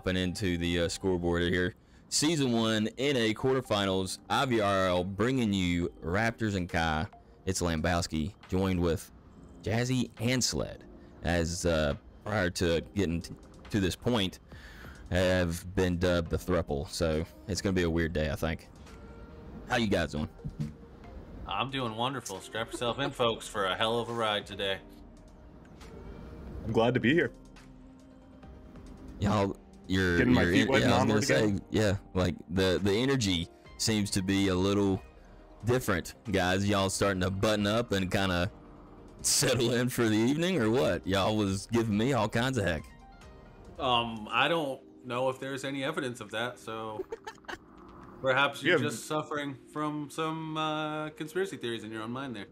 hopping into the scoreboard here. Season 1 NA quarterfinals, IVRL bringing you Raptors and Kai. It's Lambowski joined with Jazzy and Sled. As prior to getting to this point, have been dubbed the thruple. So it's going to be a weird day, I think. How you guys doing? I'm doing wonderful. Strap yourself in, folks, for a hell of a ride today. I'm glad to be here. Y'all, you're Getting my feet wet and I was onward gonna say, again. yeah, like the energy seems to be a little different, guys. Y'all starting to button up and kind of settle in for the evening, or what? Y'all was giving me all kinds of heck. I don't know if there's any evidence of that, so perhaps you're just suffering from some conspiracy theories in your own mind there.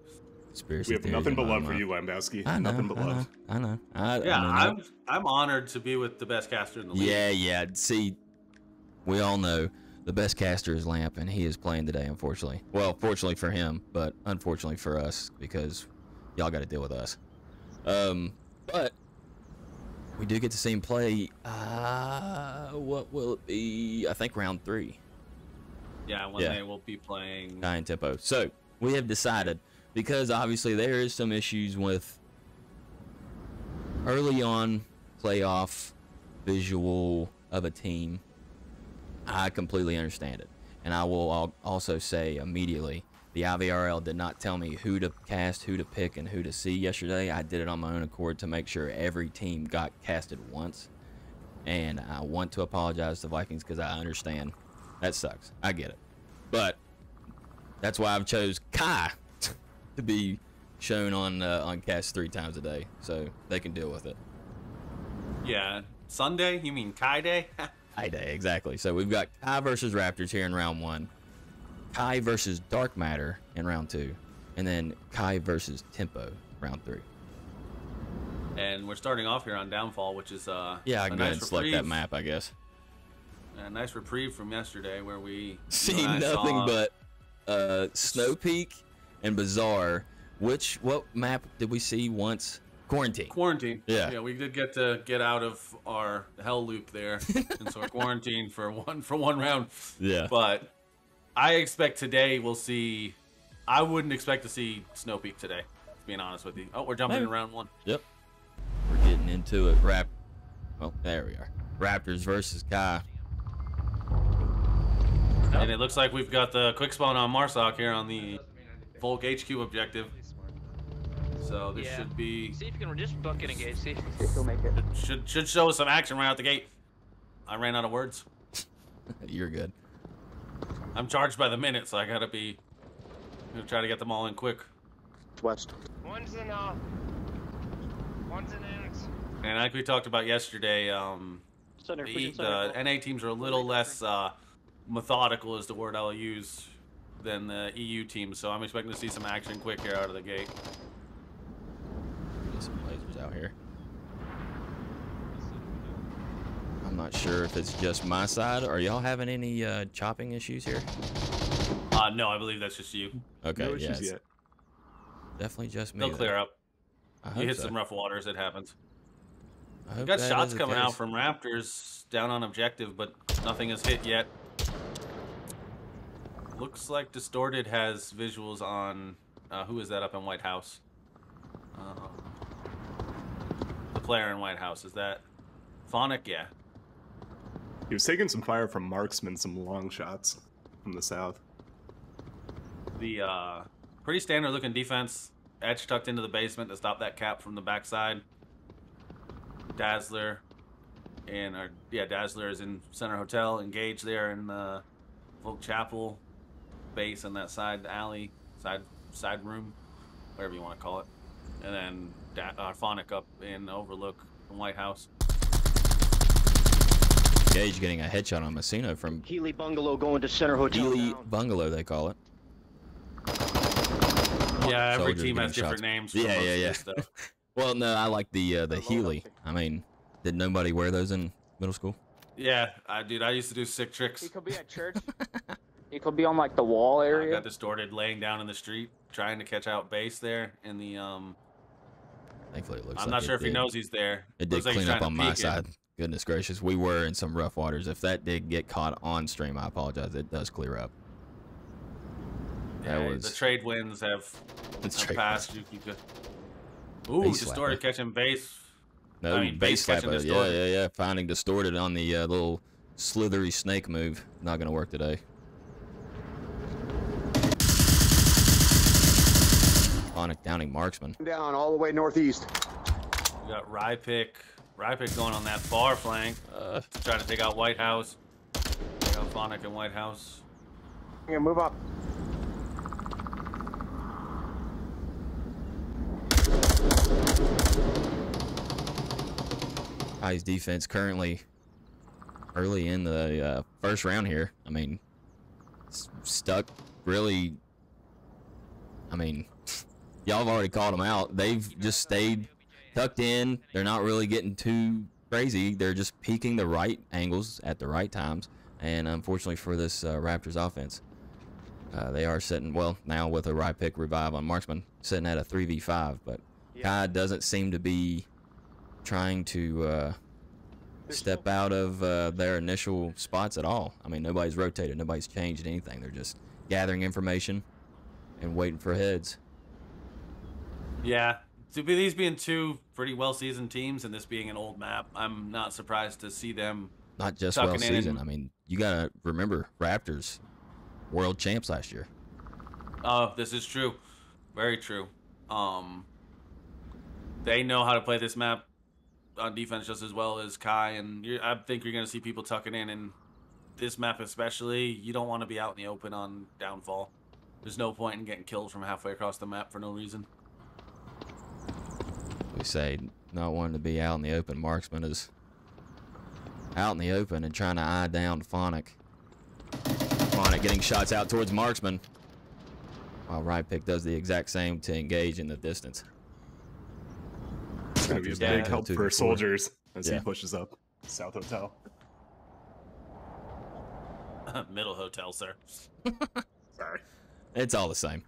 Conspiracy We have theories nothing but in my love for mind. you, Lambowski. I know, Nothing but love. I know. Yeah, I'm honored to be with the best caster in the league. Yeah. See, we all know the best caster is Lamp, and he is playing today, unfortunately. Well, fortunately for him, but unfortunately for us, because y'all got to deal with us. But we do get to see him play. What will it be? I think round 3. Yeah, they will be playing High in tempo. So we have decided, because obviously there is some issues with early on playoff visual of a team. I completely understand it, and I will also say immediately, the IVRL did not tell me who to cast, who to pick, and who to see yesterday. I did it on my own accord to make sure every team got casted once, and I want to apologize to Vikings because I understand that sucks. I get it, but that's why I've chose Kai to be shown on cast 3 times a day, so they can deal with it. Yeah, Sunday? You mean Kai Day? Kai Day, exactly. So we've got Kai versus Raptors here in round 1, Kai versus Dark Matter in round 2, and then Kai versus Tempo round 3. And we're starting off here on Downfall, which is yeah, I can go ahead and select that map, I guess. A nice reprieve from yesterday where we see nothing but Snow Peak and Bazaar. What map did we see once? Quarantine. Yeah, we did get out of our hell loop there, and so we're quarantined for one round. Yeah. But I expect today we'll see. I wouldn't expect to see Snow Peak today, being honest with you. Oh, we're jumping in round 1. Yep. We're getting into it. Well, there we are. Raptors versus Kai. And it looks like we've got the quick spawn on Marsoc here on the Volk HQ objective. So this should be. See if you can just bucket engage. See if He'll make it. Should show us some action right out the gate. I ran out of words. You're good. I'm charged by the minute, so I gotta try to get them all in quick. West. One's in X. And like we talked about yesterday, Center, the NA teams are a little less methodical, is the word I'll use, than the EU teams. So I'm expecting to see some action quick here out of the gate. Get some lasers out here. I'm not sure if it's just my side. Are y'all having any chopping issues here? No, I believe that's just you. Okay, No yeah, issues yet. definitely just me. They'll then. clear up. I hope You hit so. some rough waters, it happens. I We hope got that shots is the coming out case. from Raptors down on objective, but nothing has hit yet. Looks like Distorted has visuals on who is that up in White House? The player in White House, is that Phonic? Yeah. He was taking some fire from marksmen, some long shots from the south. The pretty standard looking defense. Edge tucked into the basement to stop that cap from the backside. Dazzler Dazzler is in Center Hotel, engaged there in the Volk Chapel base in that side alley, side room, whatever you want to call it. And then Phonic up in Overlook from White House. Gage getting a headshot on Messina from Healy Bungalow going to Center Hotel. Healy now. Bungalow, they call it. Yeah, every Soldiers team has getting different shots. names. For Yeah, most yeah, of yeah. this stuff. Well, no, I like the Healy. I mean, did nobody wear those in middle school? Yeah, dude, I used to do sick tricks. He could be at church. He could be on like the wall I area. got Distorted laying down in the street, trying to catch out base there in the Thankfully, it looks I'm like not sure it if he did. knows he's there. It did Looks like he's clean up trying on to my peek in. side. goodness gracious, we were in some rough waters. If that did get caught on stream, I apologize. It does clear up. That Yeah, was the trade winds have passed. You could. Ooh, Base Distorted slapper. catching base. No, I mean, base catching slapper. Yeah, Distorted. yeah, yeah. Finding Distorted on the little slithery snake move. Not going to work today. Phonic downing marksman. Down all the way northeast. We got Rypick. Rypick going on that far flank to try to take out White House. Take out Phonic and White House. Yeah, move up. I's defense currently early in the first round here. I mean, stuck really. I mean, y'all have already called them out. They've just stayed tucked in. They're not really getting too crazy. They're just peaking the right angles at the right times. And unfortunately for this Raptors offense, they are sitting, well, now with a right pick revive on Marksman, sitting at a 3v5. But Kai doesn't seem to be trying to step out of their initial spots at all. I mean, nobody's rotated. Nobody's changed anything. They're just gathering information and waiting for heads. Yeah, these being two pretty well-seasoned teams and this being an old map, I'm not surprised to see them Not just tucking well seasoned. in. I mean, you gotta remember Raptors, world champs last year. Oh, this is true. Very true. They know how to play this map on defense just as well as Kai, and I think you're going to see people tucking in. And this map especially, you don't want to be out in the open on downfall. There's no point in getting killed from halfway across the map for no reason. We say not wanting to be out in the open. Marksman is out in the open and trying to eye down Phonic. Phonic getting shots out towards Marksman, while right pick does the exact same to engage in the distance. It's going to be a Yeah. big help 2v4. for Soldiers as Yeah. he pushes up South Hotel. Middle Hotel, sir. Sorry. It's all the same.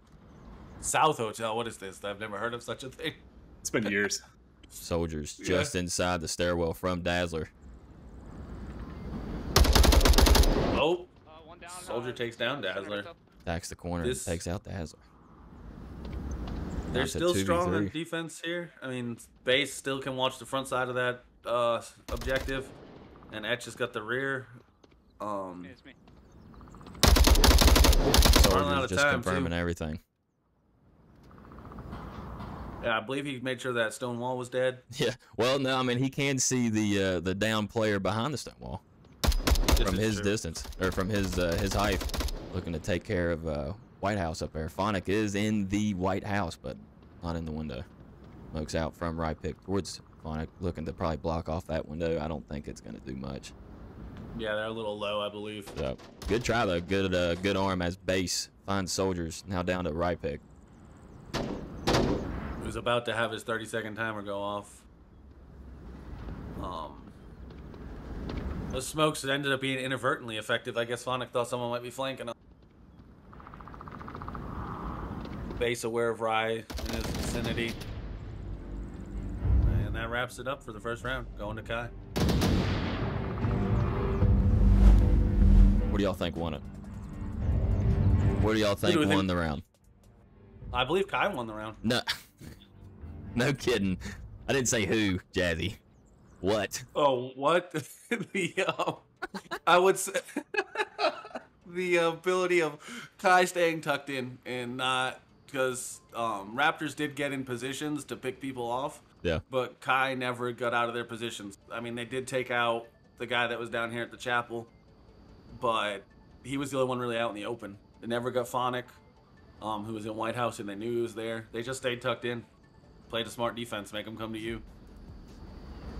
South Hotel, what is this? I've never heard of such a thing. It's been years. Soldiers Yeah. just inside the stairwell from Dazzler. Oh, One down. Soldier takes down center Dazzler. hotel. Attacks the corner and takes out Dazzler. They're Down to still strong on 2v3. defense here. I mean, Base still can watch the front side of that objective, and Etch has got the rear. Yeah, it's me. Running out Soldiers of just time, confirming too. everything. Yeah, I believe he made sure that stone wall was dead. Yeah. Well, no, I mean he can see the down player behind the stone wall This from is his true. distance or from his height, looking to take care of White House up there. Phonic is in the White House, but not in the window. Smokes out from right pick towards Phonic, looking to probably block off that window. I don't think it's going to do much. Yeah, they're a little low, I believe. So good try though. Good arm as Base finds Soldiers now down to right pick. He was about to have his 30-second timer go off. Those smokes ended up being inadvertently effective. I guess Phonic thought someone might be flanking him. Base aware of Rye in his vicinity. And that wraps it up for the first round. Going to Kai. What do y'all think won it? What do y'all think do we won think- the round? I believe Kai won the round. No, no kidding. I didn't say who, Jazzy. What? Oh, what? I would say the ability of Kai staying tucked in and not, because Raptors did get in positions to pick people off, Yeah. but Kai never got out of their positions. I mean, they did take out the guy that was down here at the chapel, but he was the only one really out in the open. They never got Phonic, who was in White House, and they knew he was there. They just stayed tucked in, played a smart defense, make them come to you.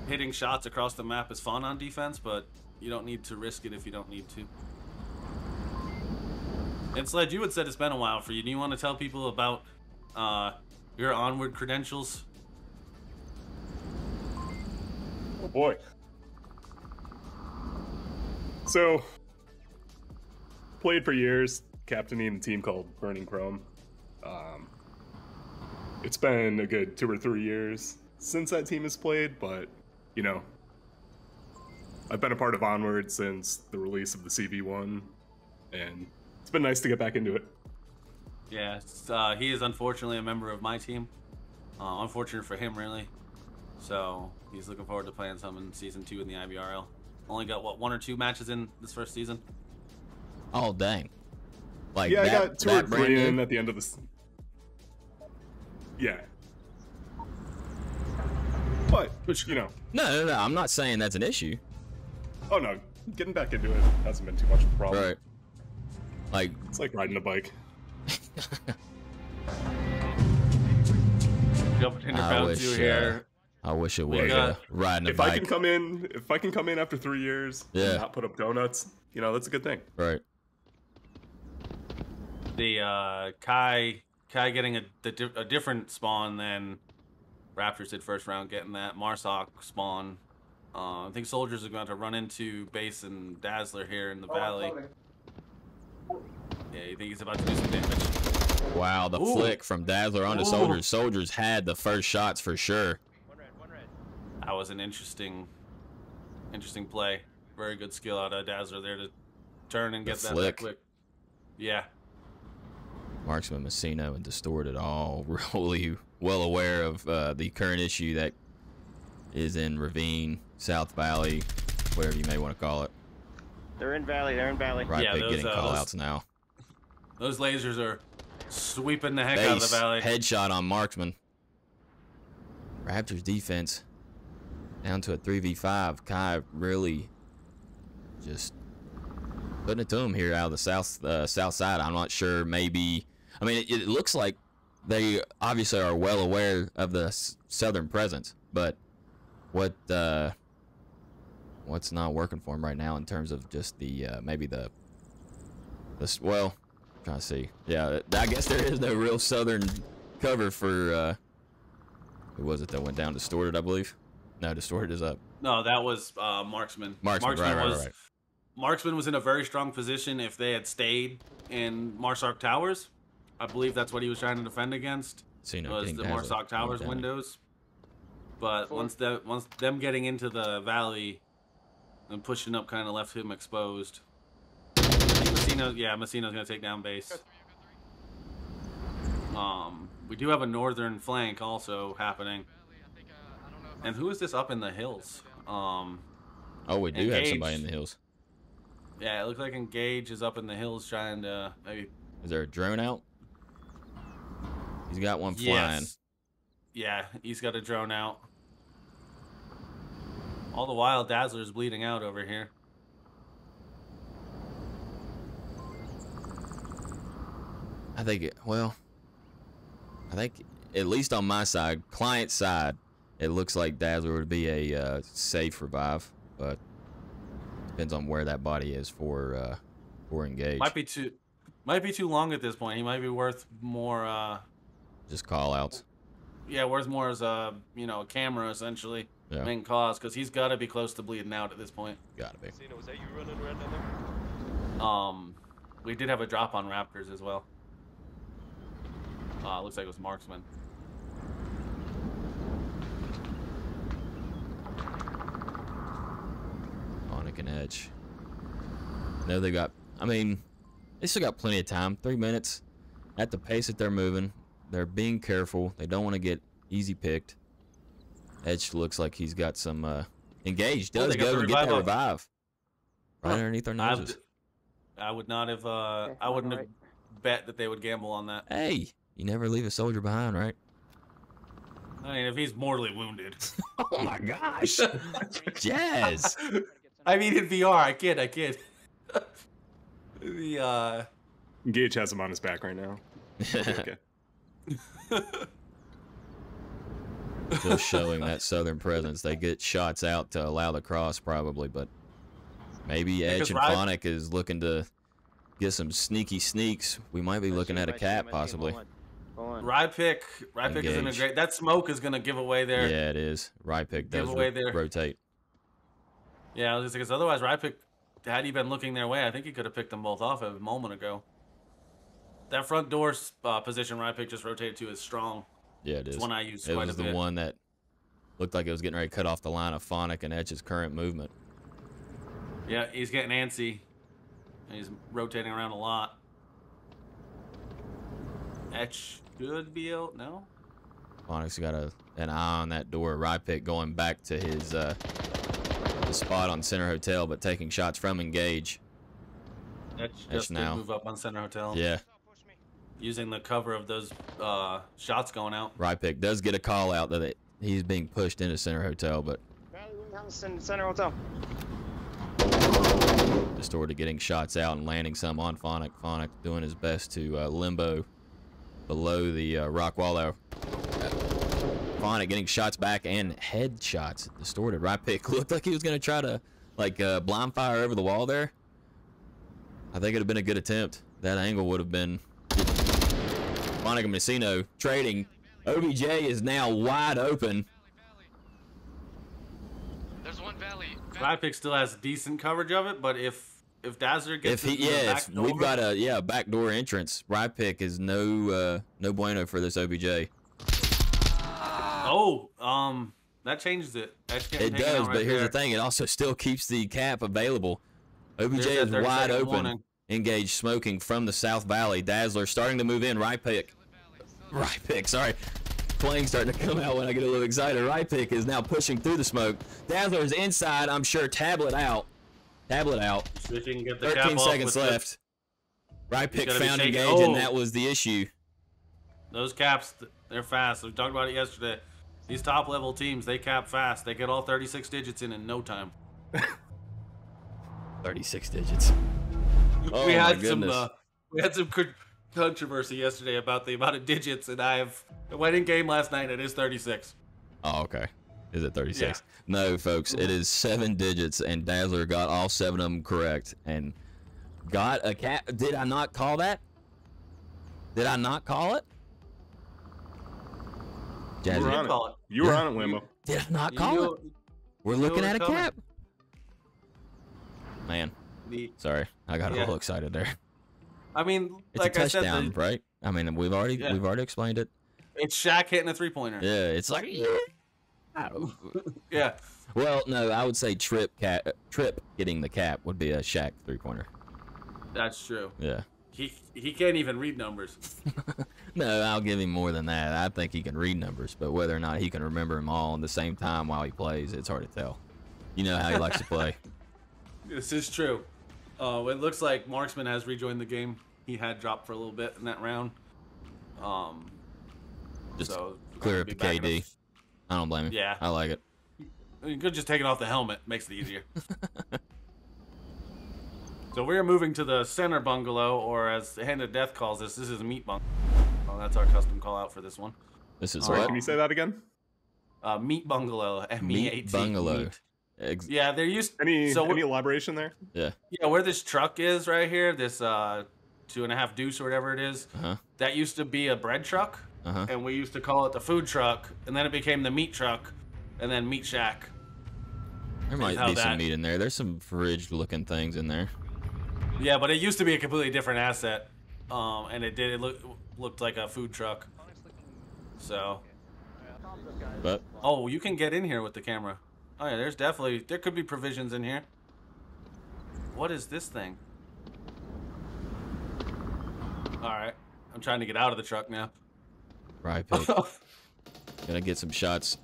Hitting shots across the map is fun on defense, but you don't need to risk it if you don't need to. And Sled, you had said it's been a while for you. Do you want to tell people about your onward credentials? Oh boy. So, played for years, captaining a team called Burning Chrome. It's been a good 2 or 3 years since that team has played, but, you know, I've been a part of Onward since the release of the CV1, and it's been nice to get back into it. Yeah, he is unfortunately a member of my team. Unfortunate for him, really. So he's looking forward to playing some in Season 2 in the IVRL. Only got, what, 1 or 2 matches in this first season? Oh, dang. Like, Yeah, that, I got 2 or that 3 brand in new? at the end of this. Yeah. But, you know. No, I'm not saying that's an issue. Oh, no. Getting back into it hasn't been too much of a problem. Right. Like, It's like riding a bike. Jumping into I round wish, 2 here. I wish it We was got- riding a If bike. I can come in after 3 years Yeah. and not put up donuts, you know, that's a good thing. Right. The Kai getting a different spawn than Raptors did first round, getting that Marsoc spawn. I think soldiers are going to run into Base and Dazzler here in the valley. Yeah, you think he's about to do some damage? Wow, the Ooh. flick from Dazzler onto Ooh. Soldiers. Soldiers had the first shots for sure. That was an interesting play. Very good skill out of Dazzler there to turn and The get that flick. quick. Yeah. Marksman, Messino, and Distorted all really well aware of the current issue that is in Ravine, South Valley, whatever you may want to call it. They're in Valley. They're in Valley. Right Yeah, pick those, getting call-outs now. Those lasers are sweeping the heck out of the Base, valley. headshot on Marksman. Raptors defense down to a 3v5. Kai really just putting it to him here out of the south side. I'm not sure. Maybe, I mean, it looks like they obviously are well aware of the southern presence, but what's not working for him right now in terms of just the maybe the well, I'm trying to see. Yeah, I guess there is no real southern cover for who was it that went down? Distorted, I believe. No, Distorted is up. No, that was Marksman. Marksman, right. Marksman was in a very strong position if they had stayed in Marsoc Towers. I believe that's what he was trying to defend against. Was the Marsoc Towers windows. But once them getting into the valley and pushing up kind of left him exposed. Messino's gonna take down Base. We do have a northern flank also happening. And who is this up in the hills? Oh, we do have somebody in the hills. Yeah, it looks like Engage is up in the hills trying to maybe. Is there a drone out? He's got one flying. Yes. Yeah, he's got a drone out. All the while, Dazzler's bleeding out over here. I think at least on my side, client side, it looks like Dazzler would be a safe revive, but depends on where that body is for Engage. Might be too long at this point. He might be worth more. Just call outs. Yeah, worth more as a a camera essentially. Yeah. Main cause because he's got to be close to bleeding out at this point. Gotta be. Was that you running around down there? We did have a drop on Raptors as well. Looks like it was Marksman. Onic and Edge. No, they got. I mean, they still got plenty of time. 3 minutes. At the pace that they're moving, they're being careful. They don't want to get easy picked. Edge looks like he's got some Engage. Does they got go the and get that revive up. revive right underneath our noses. I would not have. I wouldn't have bet that they would gamble on that. Hey, you never leave a soldier behind, right? I mean, if he's mortally wounded. Oh my gosh, Jazz. I mean, in VR, I kid. The Engage has him on his back right now. Okay. Still showing that southern presence. They get shots out to allow the cross probably, but maybe Edge and Phonic is looking to get some sneaky sneaks. We might be looking at a cat possibly. Rypick is in a great. That smoke is gonna give away there. Yeah, it is. Rypick does rotate. Yeah, I was just because otherwise Rypick, had he been looking their way, I think he could have picked them both off a moment ago. That front door position Rypick just rotated to is strong. Yeah, it is. It's one I use it quite was a bit. the one that looked like it was getting ready to cut off the line of Phonic and Edge's current movement. Yeah, he's getting antsy. He's rotating around a lot. Etch should be out. No? Onyx got an eye on that door. Rypick going back to his the spot on Center Hotel, but taking shots from Engage. Etch just did move up on Center Hotel. Yeah. Using the cover of those shots going out. Rypick does get a call out that he's being pushed into Center Hotel, but Center Hotel. Distorted getting shots out and landing some on Phonic. Phonic doing his best to limbo below the rock wall there. Phonic getting shots back and head shots. Distorted. Rypick looked like he was going to try to like blind fire over the wall there. I think it would have been a good attempt. That angle would have been. Phonic and Messino trading. OBJ is now wide open. There's one valley. Rypick still has decent coverage of it, but if Dazzler gets if we've got a backdoor entrance, Rypick is no bueno for this OBJ. Oh, that changes it. It does, but here's the thing: it also still keeps the cap available. OBJ is wide open. Warning. Engage smoking from the South Valley. Dazzler starting to move in. Rypick, sorry. Flames starting to come out when I get a little excited. Rypick is now pushing through the smoke. Dazzler is inside. I'm sure. Tablet out. Tablet out. See if you can get the 13 cap seconds off left. Rypick found shaking. Engage, and that was the issue. Those caps, they're fast. We talked about it yesterday. These top level teams, they cap fast. They get all 36 digits in no time. 36 digits. Oh, we had my goodness. some controversy yesterday about the amount of digits, and I went in game last night. And it is 36. Oh, okay. Is it 36? Yeah. No, folks. It is 7 digits, and Dazzler got all 7 of them correct, and got a cap. Did I not call that? Did I not call it? You were Jazzy, on it. You were on it, Wimbo. did I not call it? We're looking at a cap. Man, sorry, I got a little excited there. I mean, It's like a I said, touchdown, right? I mean, we've already explained it. it's Shaq hitting a 3-pointer. Yeah, it's like Yeah. Well, no, I would say Trip getting the cap would be a Shaq 3-pointer. That's true. Yeah. He can't even read numbers. No, I'll give him more than that. I think he can read numbers, but whether or not he can remember them all at the same time while he plays, it's hard to tell. You know how he likes to play. This is true. It looks like Marksman has rejoined the game. He had dropped for a little bit in that round. Just so clear up the KD. I don't blame him. Yeah. I like it. You could just take it off the helmet. Makes it easier. So we're moving to the center bungalow, or as Hand of Death calls this is a meat bungalow. Oh, that's our custom call out for this one. This is Sorry, what? can you say that again? Meat bungalow. M-E-A-T. Meat bungalow. Meat. Yeah, they're used. Any elaboration there? Yeah. Yeah, where this truck is right here, this 2.5 deuce or whatever it is, that used to be a bread truck, and we used to call it the food truck, and then it became the meat truck, and then Meat Shack. There might be some meat in there. There's some fridge-looking things in there. Yeah, but it used to be a completely different asset, and it looked like a food truck. So. But. Oh, you can get in here with the camera. Oh yeah, there could be provisions in here. What is this thing? All right, I'm trying to get out of the truck now. Right, pick. Gonna get some shots.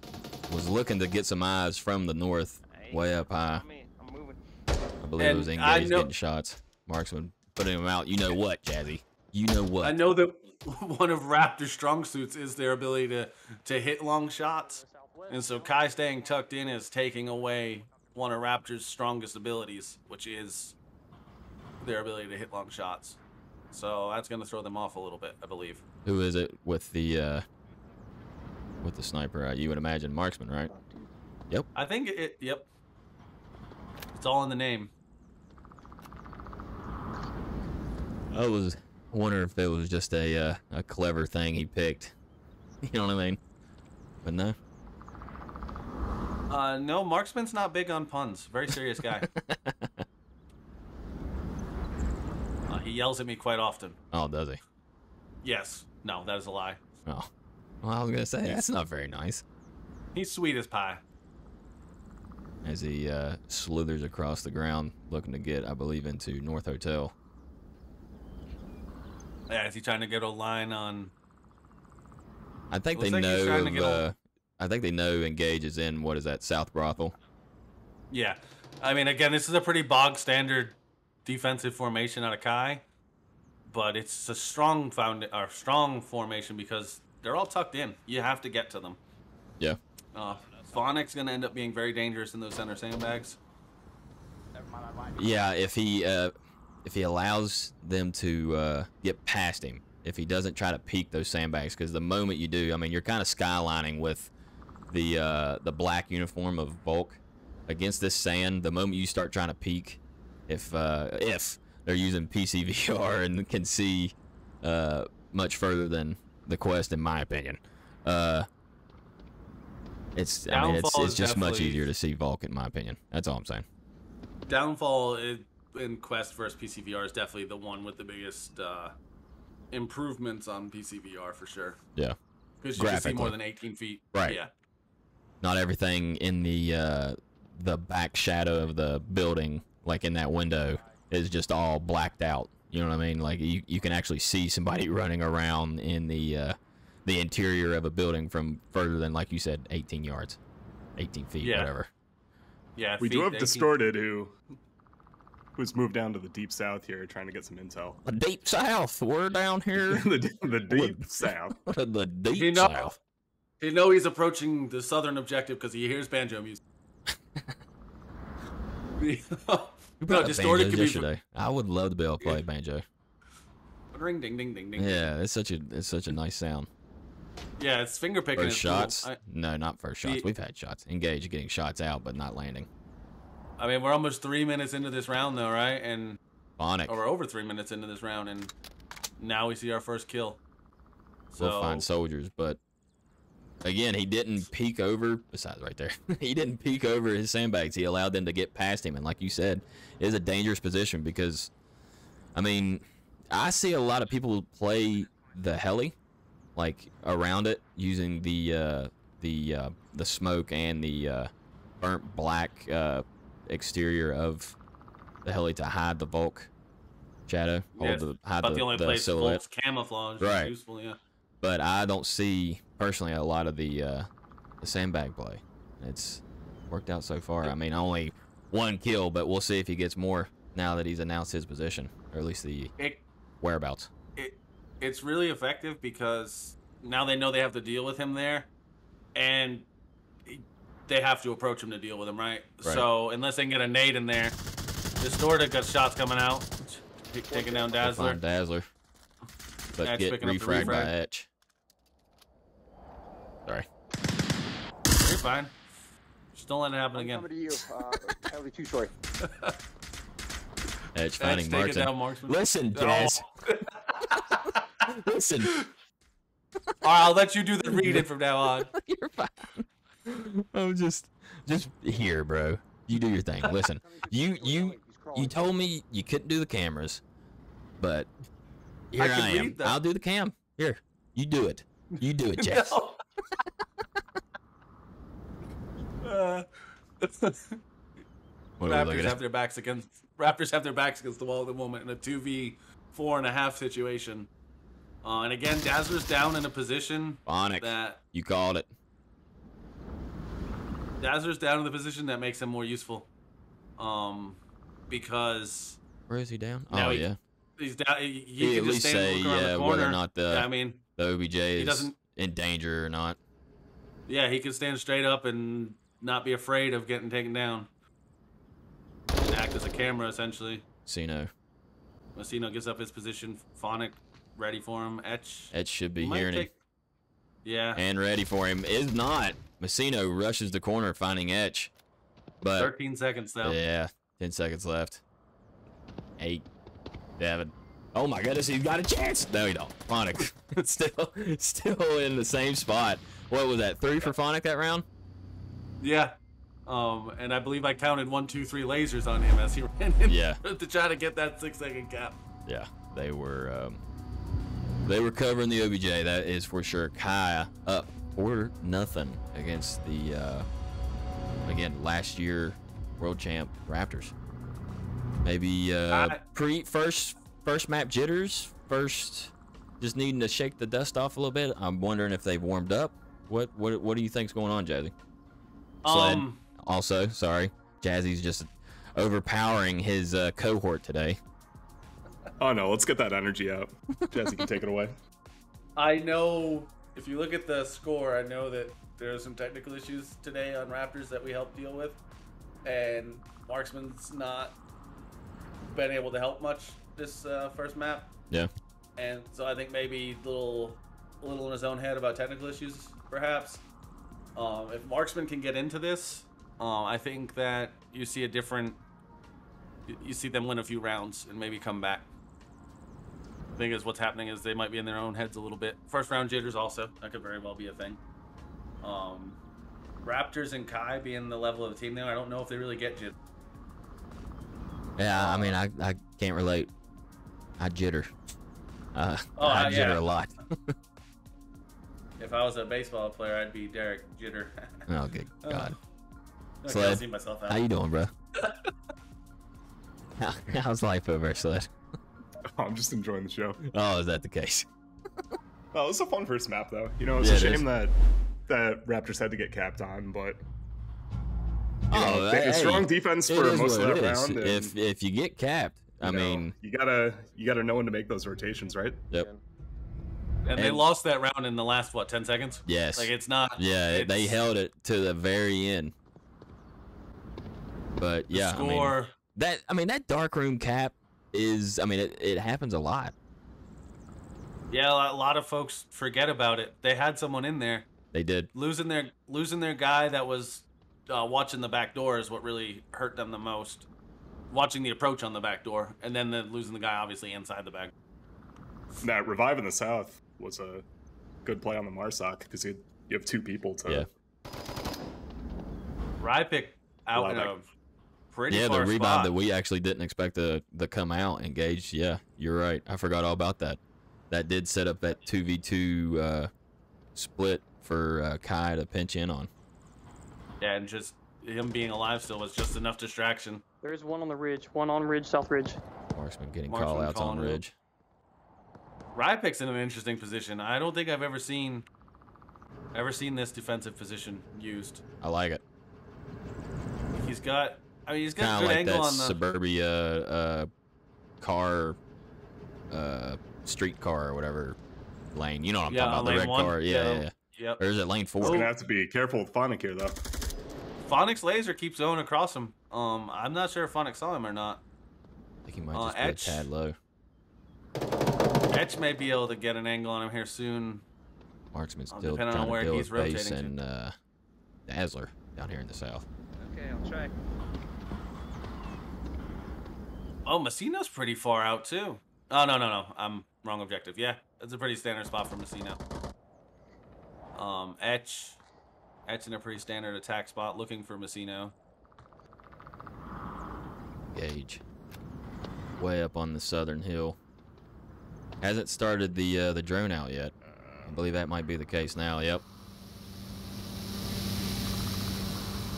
Was looking to get some eyes from the north, way up high. I'm moving. I believe it was Engage getting shots. Marksman putting them out. You know what, Jazzy? You know what? I know that one of Raptor's strong suits is their ability to hit long shots. And so Kai staying tucked in is taking away one of Raptor's strongest abilities, which is their ability to hit long shots. So that's going to throw them off a little bit, I believe. Who is it with the sniper? You would imagine Marksman, right? Yep. I think yep. It's all in the name. I was wondering if it was just a clever thing he picked. You know what I mean? But no. No, Marksman's not big on puns. Very serious guy. He yells at me quite often. Oh, does he? Yes. No, that is a lie. Oh. Well, I was gonna say that's not very nice. He's sweet as pie. as he slithers across the ground, looking to get, I believe, into North Hotel. Yeah, is he trying to get a line on? I think they Looks like he's trying to get know. I think they know Engage is in, what is that, South Brothel? Yeah, I mean, again, this is a pretty bog standard defensive formation out of Kai, but it's a strong formation because they're all tucked in. You have to get to them. Yeah. Phonic's gonna end up being very dangerous in those center sandbags. Yeah, if he allows them to get past him, if he doesn't try to peek those sandbags, because the moment you do, I mean, you're kind of skylining with the black uniform of Volk against this sand. The moment you start trying to peek, if they're using PCVR and can see much further than the Quest, in my opinion, it's just much easier to see Volk, in my opinion. That's all I'm saying. Downfall in Quest versus PCVR is definitely the one with the biggest improvements on PCVR for sure. Yeah. Because you can see more than 18 feet. Right. Yeah. Not everything in the back shadow of the building, like in that window, is just all blacked out. You know what I mean? Like you can actually see somebody running around in the interior of a building from further than, like you said, 18 yards, 18 feet, Yeah. whatever. Yeah. We do have Distorted, who's moved down to the deep south here, trying to get some intel. The deep south. We're down here. the deep south. The deep south. You know he's approaching the southern objective because he hears banjo music. No, Distorted could be yesterday. I would love to be able to play banjo. Ring, ding, ding, ding, ding. Yeah, it's such a nice sound. Yeah, it's finger picking. First shots? Cool. No, not first shots. We've had shots. Engage getting shots out, but not landing. I mean, we're almost 3 minutes into this round, though, right? And Phonic. or we're over 3 minutes into this round, and now we see our first kill. So We'll find soldiers, but again, he didn't peek over. Besides, right there, he didn't peek over his sandbags. He allowed them to get past him, and like you said, it is a dangerous position because, I mean, I see a lot of people play the heli, like around it, using the smoke and the burnt black exterior of the heli to hide the Volk shadow, hide the only place silhouette. Volk's camouflage Right. is useful, yeah. But I don't see personally a lot of the sandbag play. It's worked out so far. I mean, only one kill, but we'll see if he gets more now that he's announced his position, or at least the whereabouts. It's really effective because now they know they have to deal with him there, and they have to approach him to deal with him, right? So unless they can get a nade in there, Distorted got shots coming out, taking down Dazzler. Find Dazzler, but Etch get picking up the refragged by refrag. Etch. Sorry. You're fine. Just don't let it happen I'm again. coming to you. That'll be too short. Edge finding take it down, Martin. Marksman. Listen, Jazz. Listen. All right, I'll let you do the reading from now on. You're fine. I'm just here, bro. You do your thing. Listen, you told me you couldn't do the cameras, but here I am. read them. I'll do the cam. Here, you do it. You do it, Jess. What are we looking Raptors at? have their backs against the wall at the moment in a 2v4.5 situation. And again, Dazzler's down in a position Phonic. that You called it. Dazzler's down in the position that makes him more useful. Because Where is he down? Now Oh, he- yeah. he's down. He He can at just least stand say, and look around the corner. whether or not Yeah, I mean, the OBJ is doesn't- in danger or not. yeah, he can stand straight up and not be afraid of getting taken down. And act as a camera, essentially. Sino. Messino gives up his position. Phonic ready for him. Etch. Etch should be might hearing him take- Yeah. and ready for him. Is not. Messino rushes the corner finding Etch. But 13 seconds though. yeah, 10 seconds left. 8, 7. Oh my goodness, he's got a chance. No, he don't. Phonic still in the same spot. What was that? 3 for Phonic that round? Yeah. And I believe I counted 1, 2, 3 lasers on him as he ran in Yeah. to try to get that 6-second cap. Yeah, they were covering the OBJ. That is for sure. Kai up 4-0 against the again, last year world champ Raptors. Maybe first map jitters, just needing to shake the dust off a little bit. I'm wondering if they've warmed up. What do you think's going on, Jazzy? Sled. Also, sorry, Jazzy's just overpowering his cohort today. Oh no, let's get that energy out. Jazzy can take it away. I know if you look at the score, I know that there are some technical issues today on Raptors that we helped deal with, and Marksman's not been able to help much this first map. Yeah. And so I think maybe a little in his own head about technical issues, perhaps. If Marksman can get into this, I think that you see you see them win a few rounds and maybe come back. I think is what's happening is they might be in their own heads a little bit. First round jitters also, that could very well be a thing. Raptors and Kai being the level of the team there, I don't know if they really get jitters. Yeah, I mean, I can't relate. I jitter. I jitter yeah. a lot. If I was a baseball player, I'd be Derek Jitter. Oh, good God. Okay, Sled, I'll see myself out. how you doing, bro? How's life over there, Sled? Oh, I'm just enjoying the show. Oh, is that the case? Oh, it was a fun first map, though. You know, it's Yeah, a it shame is. that Raptors had to get capped on, but Oh, they had hey, strong defense it for is most of what that it is. round. And, If you get capped, I mean, you gotta know when to make those rotations, right? yep. And they And- lost that round in the last 10 seconds. Yes. Like it's not. Yeah, they it's- held it to the very end. But the yeah, score. that dark room cap is, it happens a lot. Yeah, a lot of folks forget about it. They had someone in there. They did. Losing their guy that was watching the back door is what really hurt them the most. Watching the approach on the back door, and then losing the guy obviously inside the back. That revive in the south was a good play on the Marsoc because you have two people to. Yeah. Rypick out in a pretty far the rebound spot. that we actually didn't expect to come out engaged. Yeah, you're right. I forgot all about that. That did set up that 2v2 split for Kai to pinch in on. Yeah, and just him being alive still was just enough distraction. There's one on the ridge, one on ridge, south ridge. Marksman getting Marksman call outs on calling it. ridge. Rypick's in an interesting position. I don't think I've ever seen this defensive position used. I like it. He's got a Kind good of like angle that on the. suburbia car, street car or whatever lane. You know what I'm Yeah, talking about, the lane red one. car. Yeah. Yep. Or is it lane 4? He's gonna have to be careful with Phonic here, though. Phonic's laser keeps going across him. I'm not sure if Phonic saw him or not. I think he might just Etch. be a tad low. Etch may be able to get an angle on him here soon. Marksman's still depending trying on where to build he's a base rotating in Dazzler down here in the south. Okay, I'll try. Oh, Messina's pretty far out too. Oh no. I'm wrong objective. Yeah, that's a pretty standard spot for Messina. Etch in a pretty standard attack spot, looking for Messina. Gage. Way up on the southern hill. Hasn't started the drone out yet. I believe that might be the case now. Yep.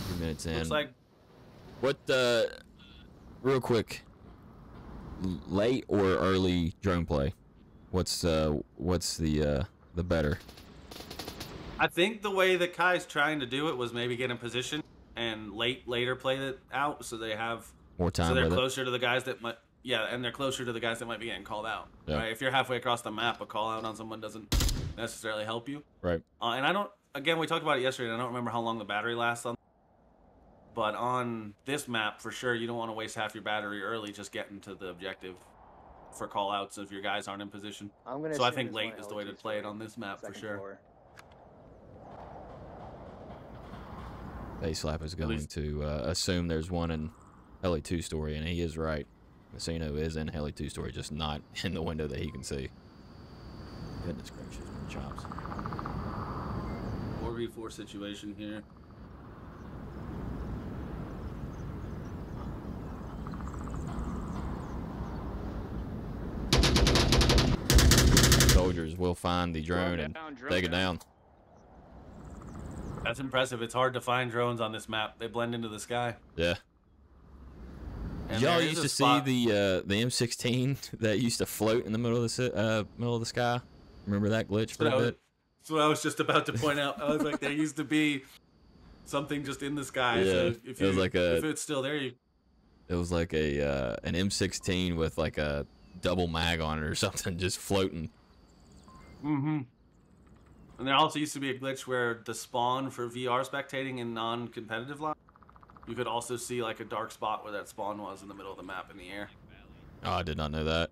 2 minutes in. Looks like What real quick, late or early drone play? What's the better? I think the way that Kai's trying to do it was maybe get in position and later play it out so they have More time so they're with it? closer to the guys that might and they're closer to the guys that might be getting called out. Yeah. Right? If you're halfway across the map, a call out on someone doesn't necessarily help you. Right. And I don't. Again, we talked about it yesterday, and I don't remember how long the battery lasts on. But on this map, for sure, you don't want to waste half your battery early just getting to the objective for call outs if your guys aren't in position. I'm gonna So I assume think it's late my is the way to LG play it story, on this map for second sure. floor. Base slap is going least- to assume there's one in Heli 2 story, and he is right. Messino is in Heli 2 story, just not in the window that he can see. Goodness gracious, my chops. 4v4 situation here. Soldiers will find the drone and Drone take it down. That's impressive. It's hard to find drones on this map. They blend into the sky. Yeah. And Y'all there is used a to spot- see the M16 that used to float in the middle of the sky. Remember that glitch for a bit? That's what I was just about to point out. I was like, there used to be something just in the sky. Yeah, So if it was like if it's still there, you. It was like a an M16 with like a double mag on it or something, just floating. Mm-hmm. And there also used to be a glitch where the spawn for VR spectating in non-competitive line, you could also see like a dark spot where that spawn was in the middle of the map in the air. Oh, I did not know that.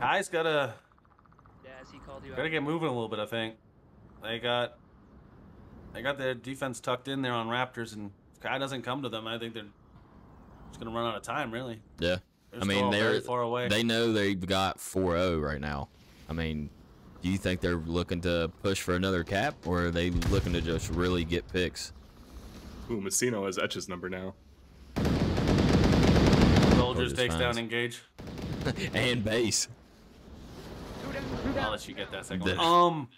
Guys gotta He called you get moving a little bit. I think they got their defense tucked in there on Raptors, and if Kai doesn't come to them, I think they're just gonna run out of time. Really. Yeah. They're I mean, still they're very far away. They know they've got 4-0 right now. I mean, do you think they're looking to push for another cap, or are they looking to just really get picks? Ooh, Messino has Etch's number now. Soldiers Soldiers takes fines. down engage. And base. I'll let you get that second The- one.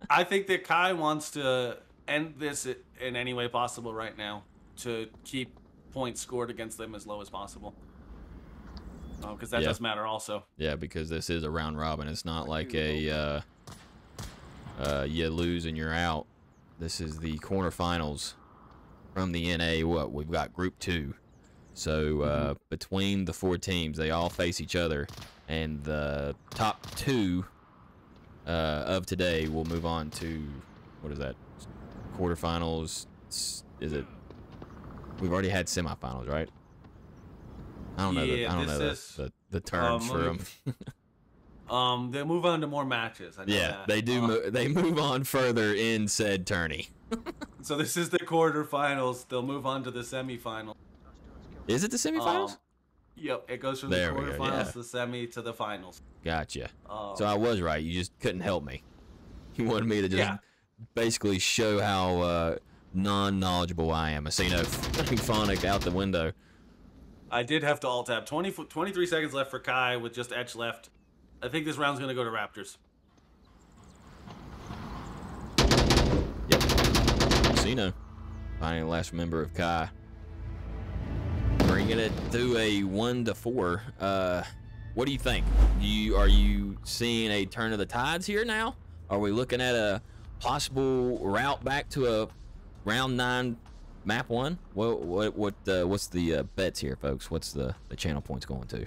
I think that Kai wants to end this in any way possible right now to keep points scored against them as low as possible. Because that Yeah. does matter also. Yeah, because this is a round robin. It's not like a you lose and you're out. This is the quarterfinals from the NA. What we've got Group 2. So between the 4 teams, they all face each other, and the top 2 of today will move on to what is that? Quarterfinals? Is it? We've already had semifinals, right? I don't know. Yeah, I don't know this the terms for let them. me- They move on to more matches. I know Yeah, that. they do. They move on further in said tourney. So this is the quarterfinals. They'll move on to the semifinals. Is it the semifinals? Yep, it goes from There the we go, quarterfinals yeah. to the semi to the finals. Gotcha. Um, So I was right. You just couldn't help me. You wanted me to just Yeah. basically show how non-knowledgeable I am. I see no phonic out the window. I did have to alt tab. 23 seconds left for Kai with just Etch left. I think this round's going to go to Raptors. Yep. Casino. Finding the last member of Kai. Bringing it to a 1-4. What do you think? Are you seeing a turn of the tides here now? Are we looking at a possible route back to a round 9 map 1? What's the bets here, folks? What's the channel points going to?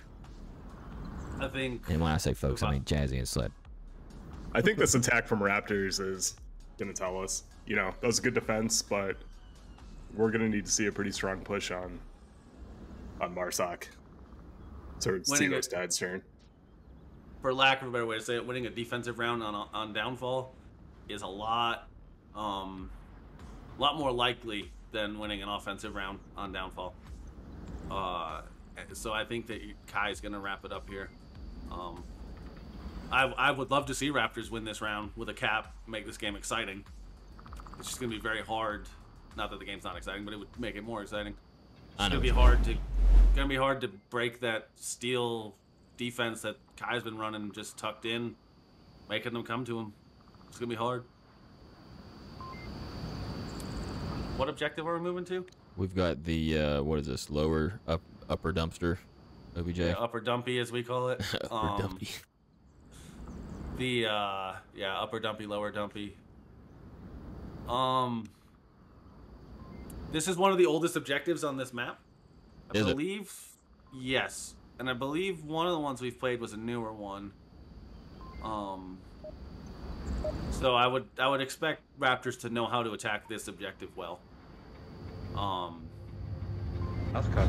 I think. And when I say folks, I mean Jazzy and Sled. I think this attack from Raptors is going to tell us, that was a good defense, but we're going to need to see a pretty strong push on Marsoc. So it's Winning Tino's it. dad's turn. For lack of a better way to say it, winning a defensive round on downfall is a lot more likely than winning an offensive round on downfall. So I think that Kai's gonna wrap it up here. I would love to see Raptors win this round with a cap, make this game exciting. It's just gonna be very hard. Not that the game's not exciting, but it would make it more exciting. I know. It's gonna be hard to break that steel defense that Kai's been running just tucked in, making them come to him. It's gonna be hard. What objective are we moving to? We've got the what is this? Upper dumpster, OBJ. Yeah, upper dumpy as we call it. Upper dumpy. The upper dumpy, lower dumpy. This is one of the oldest objectives on this map. I Is it? believe yes. And I believe one of the ones we've played was a newer one. So I would expect Raptors to know how to attack this objective well. So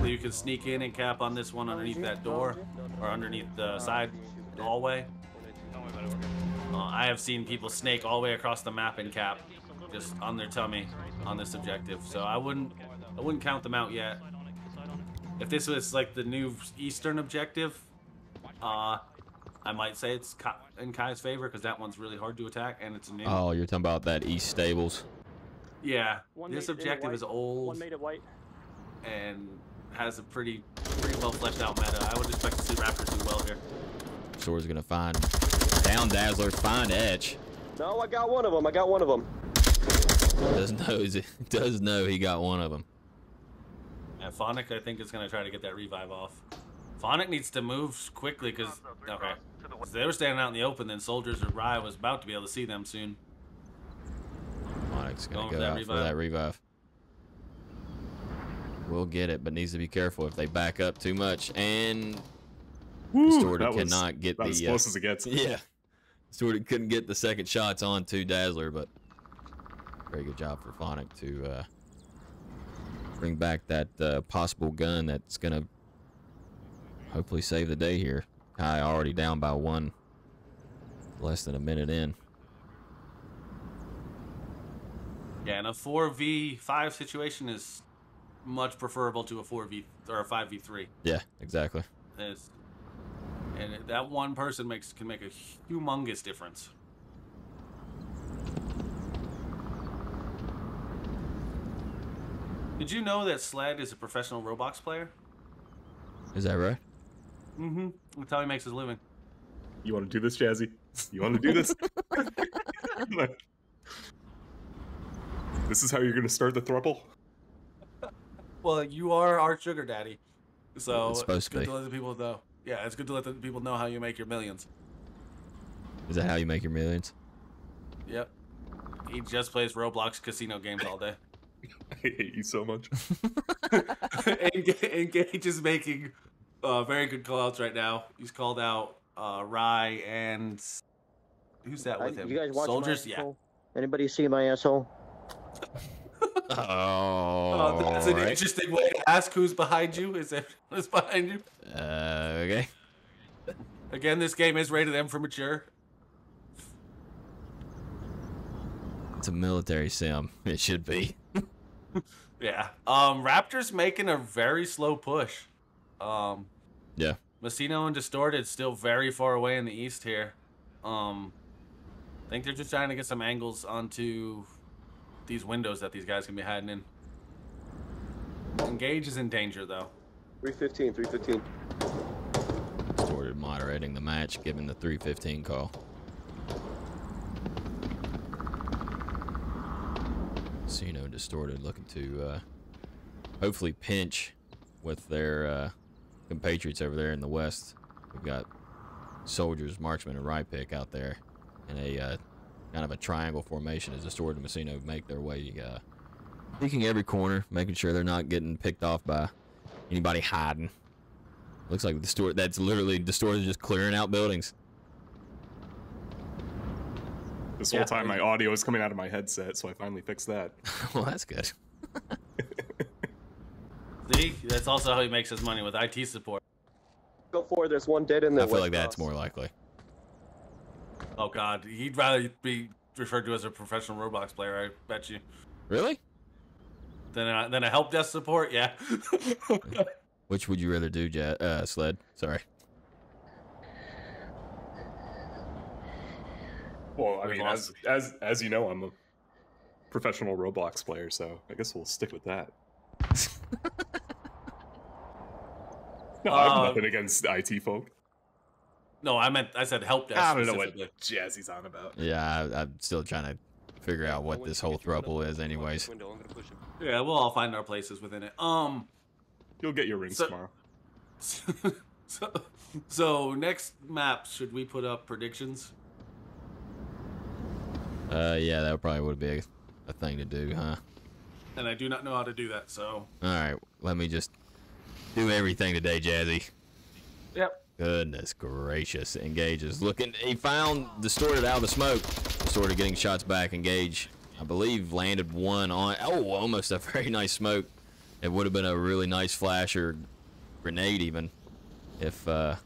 you can sneak in and cap on this one underneath that door or underneath the side hallway. I have seen people snake all the way across the map and cap just on their tummy on this objective. So I wouldn't count them out yet. If this was like the new Eastern objective, I might say it's in Kai's favor because that one's really hard to attack and it's new. Oh, you're talking about that East Stables. Yeah, One this made it objective white, is old One made it white. and has a pretty well fleshed out meta. I would expect to see Raptors do well here. Sword's gonna find down Dazzler, find Etch. No, I got one of them. I got one of them. Does know he got one of them. And Phonic, I think, is going to try to get that revive off. Phonic needs to move quickly because, okay, if they were standing out in the open, then Soldiers or Rye was about to be able to see them soon. Phonic's going to go out for that revive. We'll get it, but needs to be careful if they back up too much. And Distorted cannot get the... as close as it gets. Yeah. Distorted couldn't get the second shots on to Dazzler, but very good job for Phonic to bring back that possible gun that's going to hopefully save the day here. Kai already down by one, less than a minute in. Yeah, and a 4v5 situation is much preferable to a 4v or a 5v3. Yeah, exactly. And that one person can make a humongous difference. Did you know that Sled is a professional Roblox player? Is that right? Mm-hmm. That's how he makes his living. You want to do this, Jazzy? You want to do this? This is how you're going to start the throuple? Well, you are our sugar daddy, so It's supposed it's to good be. to let the people know. Yeah, it's good to let the people know how you make your millions. Is that how you make your millions? Yep. He just plays Roblox casino games all day. I hate you so much. Engage is making very good callouts right now. He's called out Rye and who's that with him? You guys watch Soldiers? my Yeah. asshole? Anybody see my asshole? Oh, That's an interesting way to ask who's behind you. Is that who's behind you? Okay. Again, this game is rated M for mature. It's a military sim. It should be. Yeah. Raptors making a very slow push. Yeah. Messino and Distorted still very far away in the east here. I think they're just trying to get some angles onto these windows that these guys can be hiding in. Engage is in danger though. 315, 315. Distorted moderating the match, giving the 3:15 call. Messino and Distorted looking to hopefully pinch with their compatriots over there in the west. We've got Soldiers, Marksman, and Rye Pick out there in a kind of a triangle formation as Distorted and Messino make their way, peeking every corner, making sure they're not getting picked off by anybody hiding. Looks like that's literally Distorted just clearing out buildings. This whole time my audio is coming out of my headset, so I finally fixed that. Well, that's good. See, that's also how he makes his money with IT support. Go forward. There's one dead in there. I feel like that's more likely. Oh God, he'd rather be referred to as a professional Roblox player, I bet you. Really? Than a help desk support, yeah. Which would you rather do, Sled? Sorry. Well, I mean, as you know, I'm a professional Roblox player, so I guess we'll stick with that. No, I have nothing against IT folk. No, I said help desk. I don't know what Jazzy's on about. Yeah, I'm still trying to figure out what this whole throuple is anyways. Yeah, we'll all find our places within it. You'll get your rings tomorrow. So next map, should we put up predictions? Yeah, that probably would be a thing to do, huh? And I do not know how to do that, so. Alright, let me just do everything today, Jazzy. Yep. Goodness gracious. Engage is looking. He found Distorted out of the smoke. Distorted getting shots back. Engage, I believe, landed one on. Oh, almost a very nice smoke. It would have been a really nice flash or grenade, even, if I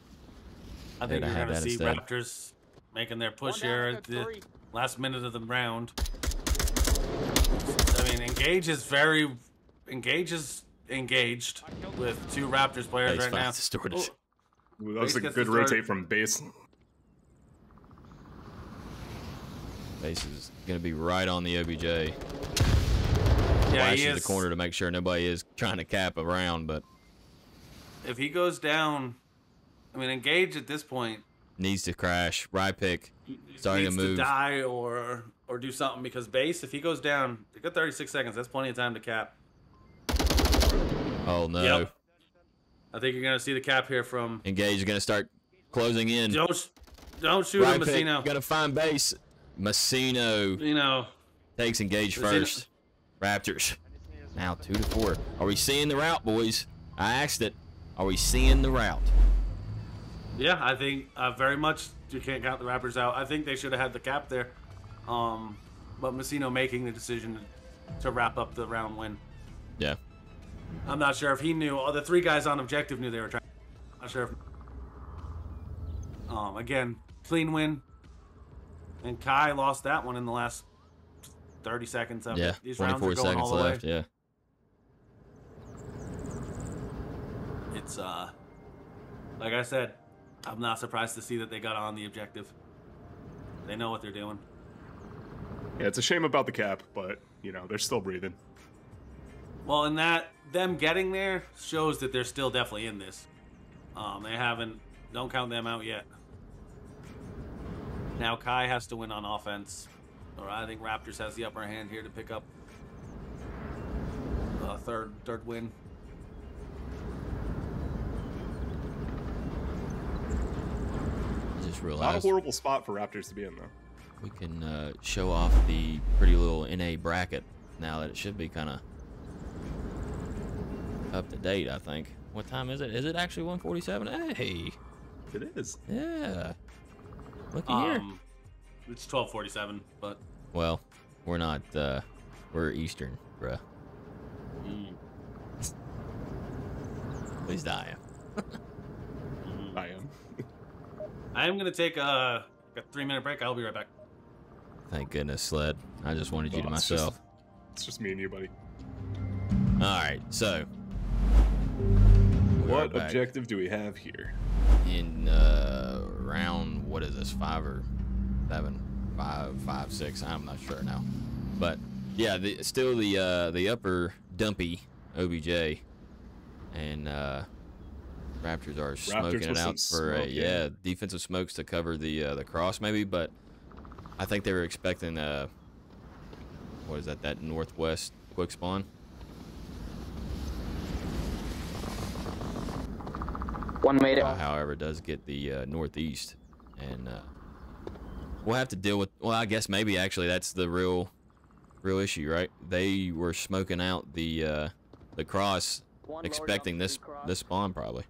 think you're going to see instead. Raptors making their push here at the last minute of the round. I mean, Engage is engaged with two Raptors players right now. Distorted. Oh. Ooh, that was a Base good gets rotate from base. Base is going to be right on the OBJ. Yeah, Flashes he is. the corner to make sure nobody is trying to cap around, but If he goes down, I mean, Engage at this point needs to crash. Rypick starting needs to move. to die or do something because base, if he goes down, they got 36 seconds. That's plenty of time to cap. Oh no. Yep. I think you're gonna see the cap here from Engage is gonna start closing in. Don't shoot him, Rypick Messino. gonna find base. Messino You know, takes Engage first. Raptors now 2-4. Are we seeing the route, boys? I asked it. Are we seeing the route? yeah, I think very much you can't count the Raptors out. I think they should have had the cap there, but Messino making the decision to wrap up the round win. Yeah. I'm not sure if he knew. The three guys on objective knew they were trying. I'm not sure if. Again, clean win. And Kai lost that one in the last 30 seconds of Yeah. it. These rounds are 24 going seconds all the left. way. Yeah. It's like I said, I'm not surprised to see that they got on the objective. They know what they're doing. Yeah, it's a shame about the cap, but you know they're still breathing. Well, and them getting there shows that they're still definitely in this. They haven't. Don't count them out yet. Now Kai has to win on offense, or I think Raptors has the upper hand here to pick up a third win. I just Not a realized horrible spot for Raptors to be in, though. we can show off the pretty little NA bracket now that it should be kind of up to date, I think. What time is it? Is it actually 1:47? Hey. It is. Yeah. Looky here. It's 12:47, but Well, we're not, we're Eastern, bruh. At least I am. I am. I am gonna take a 3-minute break. I'll be right back. Thank goodness, Sled. I just wanted you to Oh, myself. It's just me and you, buddy. Alright, so. we're What back objective do we have here? in round, what is this, 5 or 7? 5, 6, I'm not sure now. But yeah, still the upper dumpy OBJ, and Raptors are smoking it with out some for smoke, yeah. defensive smokes to cover the cross maybe, but I think they were expecting what is that northwest quick spawn. One made it. However, it does get the northeast, and we'll have to deal with. Well, I guess maybe actually that's the real issue, right? They were smoking out the cross, expecting this spawn probably.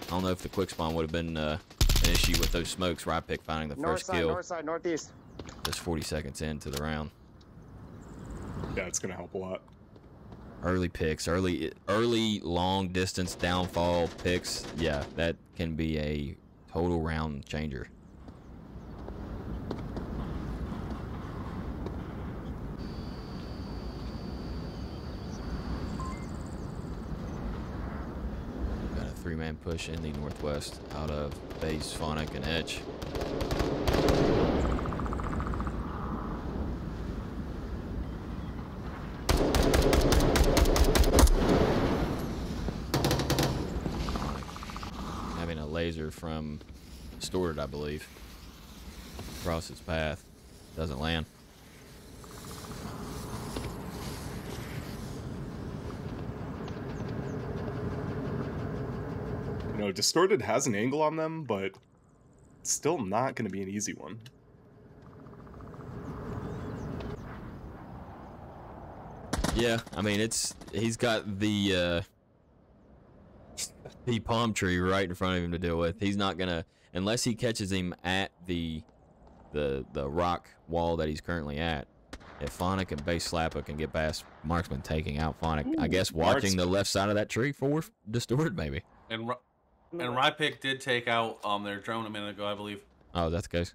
I don't know if the quick spawn would have been an issue with those smokes. Rypick finding the North first side, kill north side, northeast. just 40 seconds into the round. Yeah, it's gonna help a lot. Early picks, early long distance downfall picks. Yeah, that can be a total round changer. Got a 3-man push in the northwest out of base, Phonic, and Etch. Having a laser from Distorted, I believe, across his path. Doesn't land. You know, Distorted has an angle on them, but it's still not going to be an easy one. Yeah, I mean he's got the palm tree right in front of him to deal with. He's not gonna, unless he catches him at the rock wall that he's currently at. If Phonic and Base Slapper can get past Marksman taking out Phonic, I guess watching the left side of that tree for Distorted maybe. And Rypick did take out their drone a minute ago, I believe. Oh, that's the case.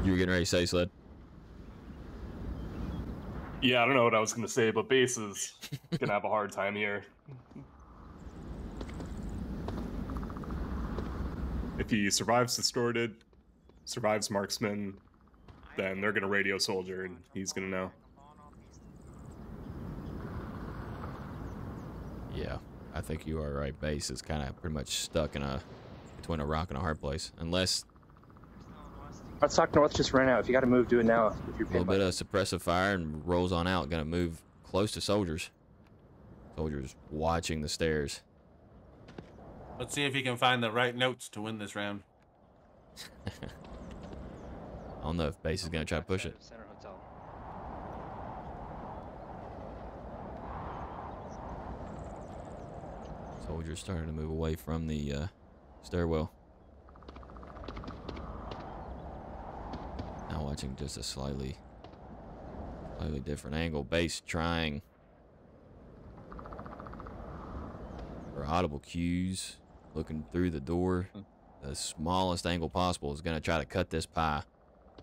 You were getting ready to say, Sled? Yeah, I don't know what I was going to say, but Base is going to have a hard time here. If he survives Distorted, survives Marksman, then they're going to radio Soldier, and he's going to know. Yeah, I think you are right. Base is kind of pretty much stuck in a between a rock and a hard place. Unless Marsock North just ran out. If you got to move, do it now. If you're a little bit of suppressive fire and rolls on out. Gonna move close to soldiers. Soldiers watching the stairs. Let's see if he can find the right notes to win this round. I don't know if base is gonna try to push it. Center Hotel. Soldiers starting to move away from the stairwell. Now watching just a slightly different angle. Base trying for audible cues, looking through the door. The smallest angle possible is going to try to cut this pie.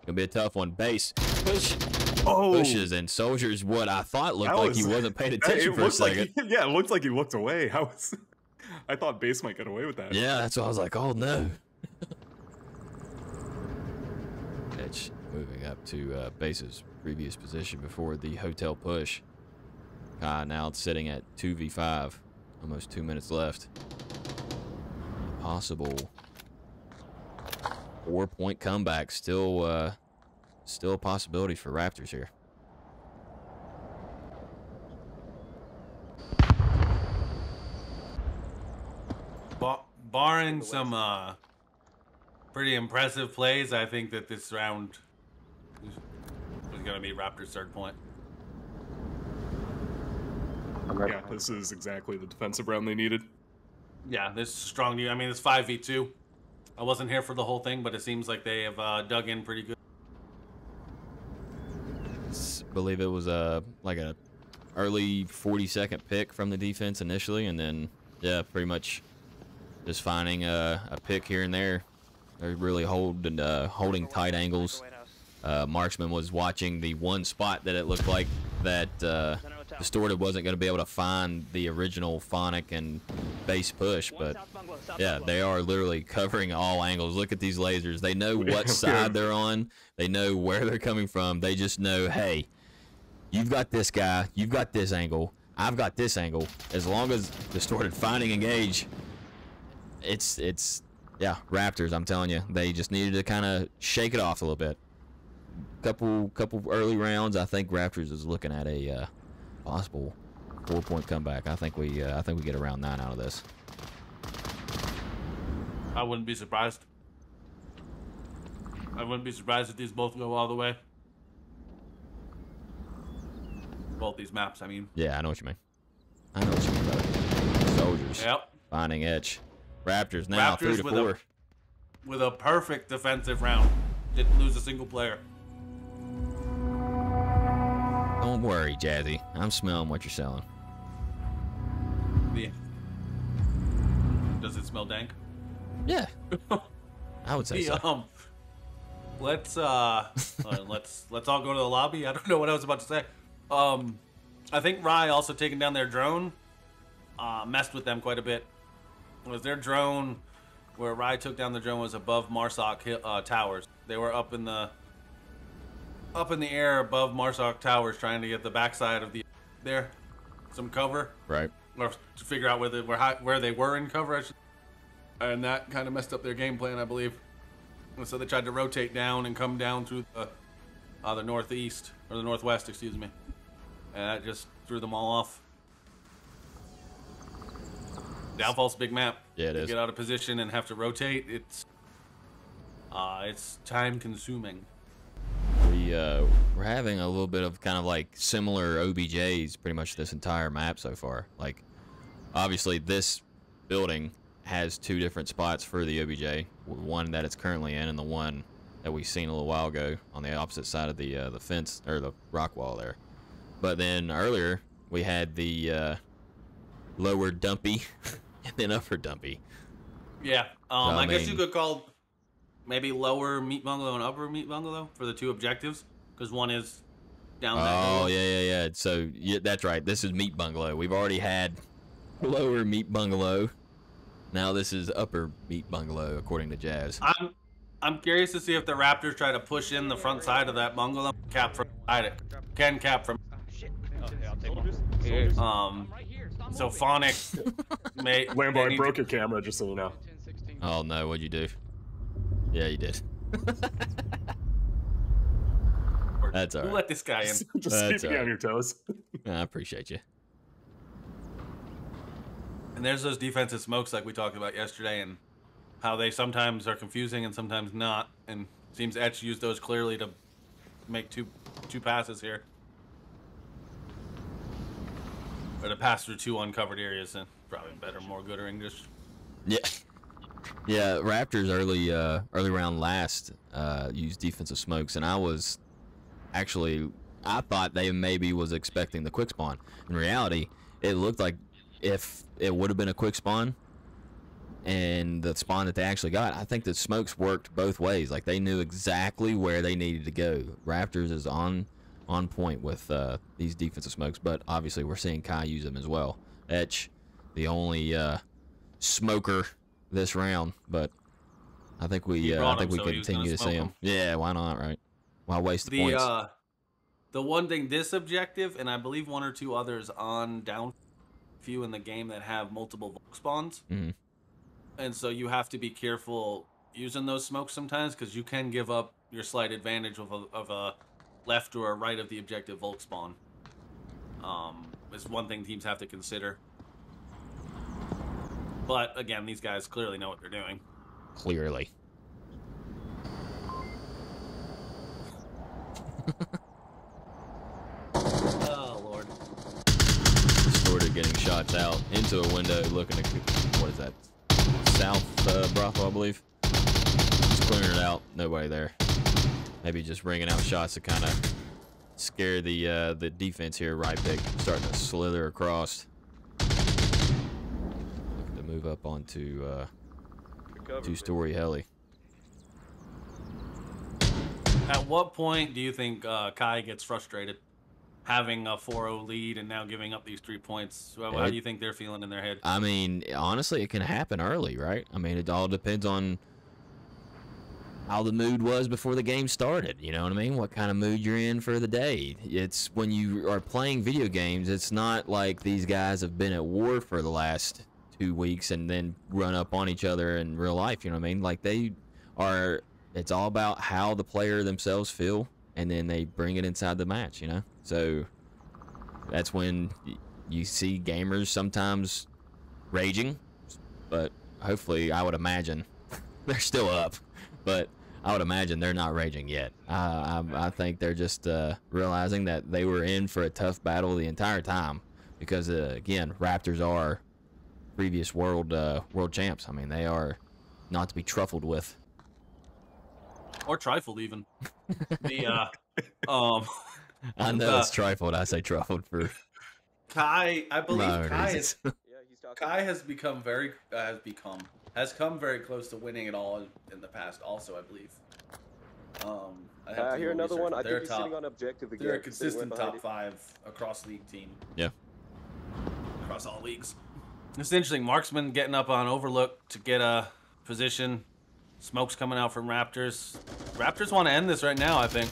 Gonna be a tough one. Base pushes, and soldiers. What I thought looked like he wasn't paying attention for a second. Yeah, it looked like he looked away. I thought base might get away with that. Yeah, that's why I was like, oh no. Edge moving up to base's previous position before the hotel push. Now it's sitting at 2v5. Almost 2 minutes left. Possible 4-point comeback. Still a possibility for Raptors here. Barring some pretty impressive plays, I think that this round is going to be Raptors' third point. Yeah, this is exactly the defensive round they needed. Yeah, this is strong. I mean, it's 5v2. I wasn't here for the whole thing, but it seems like they have dug in pretty good. I believe it was like a early 40-second pick from the defense initially, and then yeah, pretty much just finding a pick here and there. They're really holding tight angles. Marksman was watching the one spot that it looked like that Distorted wasn't going to be able to find the original Phonic and base push, but yeah, they are literally covering all angles. Look at these lasers. They know what side they're on. They know where they're coming from. They just know, hey, you've got this guy, you've got this angle, I've got this angle. As long as Distorted finding engage, it's yeah, Raptors, I'm telling you. They just needed to kind of shake it off a little bit. Couple early rounds. I think Raptors is looking at a possible 4-point comeback. I think we get around 9 out of this. I wouldn't be surprised. I wouldn't be surprised if these both go all the way. Both these maps, I mean. Yeah, I know what you mean. I know what you mean about it. Soldiers. Yep. Finding edge. Raptors now 3-4. With a perfect defensive round. Didn't lose a single player. Don't worry, Jazzy. I'm smelling what you're selling. Yeah. Does it smell dank? Yeah. I would say so. Let's all go to the lobby. I don't know what I was about to say. I think Rye also taking down their drone messed with them quite a bit. Was their drone where Rye took down the drone was above Marsock towers. They were up in the air above Marsock towers trying to get the backside of some cover. Right. Or to figure out where they were in cover. And that kind of messed up their game plan, I believe. And so they tried to rotate down and come down through the northeast, or the northwest, excuse me. And that just threw them all off. Downfall's a big map. Yeah, it is. Get out of position and have to rotate. It's time consuming. We're having a little bit of kind of like similar OBJs pretty much this entire map so far. Like, obviously this building has 2 different spots for the OBJ. One that it's currently in and the one that we seen a little while ago on the opposite side of the fence, or the rock wall there. But then earlier we had the lower dumpy and then upper dumpy. Yeah, I guess you could call maybe lower meat bungalow and upper meat bungalow for the 2 objectives, because one is down there. Oh, yeah. So, yeah, that's right. This is meat bungalow. We've already had lower meat bungalow. Now this is upper meat bungalow, according to Jazz. I'm curious to see if the Raptors try to push in the front side of that bungalow. Cap from inside it. Can cap from. So Phonic may. Lambo, I broke your camera, just so you know. Oh no, what'd you do? Yeah, you did. That's all We'll right. let this guy in. Just That's keeping you all on your toes. I appreciate you. And there's those defensive smokes like we talked about yesterday, and how they sometimes are confusing and sometimes not. And seems Etch used those clearly to make two passes here, or to pass through two uncovered areas. And probably better, more good or English. Yeah. Yeah, Raptors early round last used defensive smokes, and I thought they maybe was expecting the quick spawn. In reality, it looked like if it would have been a quick spawn and the spawn that they actually got, I think the smokes worked both ways. Like, they knew exactly where they needed to go. Raptors is on point with these defensive smokes, but obviously we're seeing Kai use them as well. Etch, the only smoker this round, but I think we continue to see him. Yeah, why not, right? Why waste the points? The one thing, this objective, and I believe one or two others on down few in the game that have multiple Volk spawns, and so you have to be careful using those smokes sometimes, because you can give up your slight advantage of a left or a right of the objective Volk spawn. It's one thing teams have to consider. But again, these guys clearly know what they're doing. Clearly. Oh, Lord. Distorted getting shots out into a window, looking to, what is that? South brothel, I believe. Just clearing it out. Nobody there. Maybe just bringing out shots to kind of scare the defense here. Right pick starting to slither across. Looking to move up onto two-story heli. At what point do you think Kai gets frustrated, having a 4-0 lead and now giving up these 3 points? How do you think they're feeling in their head? I mean, honestly, it can happen early, right? I mean, it all depends on how the mood was before the game started. You know what I mean? What kind of mood you're in for the day. It's when you are playing video games, it's not like these guys have been at war for the last 2 weeks and then run up on each other in real life. You know what I mean? Like, they are, it's all about how the player themselves feel, and then they bring it inside the match, you know? So that's when you see gamers sometimes raging, but hopefully, I would imagine they're still up, but I would imagine they're not raging yet. I think they're just realizing that they were in for a tough battle the entire time, because again, Raptors are previous world champs. I mean, they are not to be truffled with, or trifled even. I know it's trifled. I say truffled for Kai. I believe Kai has come very close to winning it all in the past. Also, I believe. I hear another one. I think he's sitting on objective again. They're a consistent top 5 across league team. Yeah. Across all leagues. It's interesting. Marksman getting up on overlook to get a position. Smoke's coming out from Raptors. Raptors want to end this right now, I think.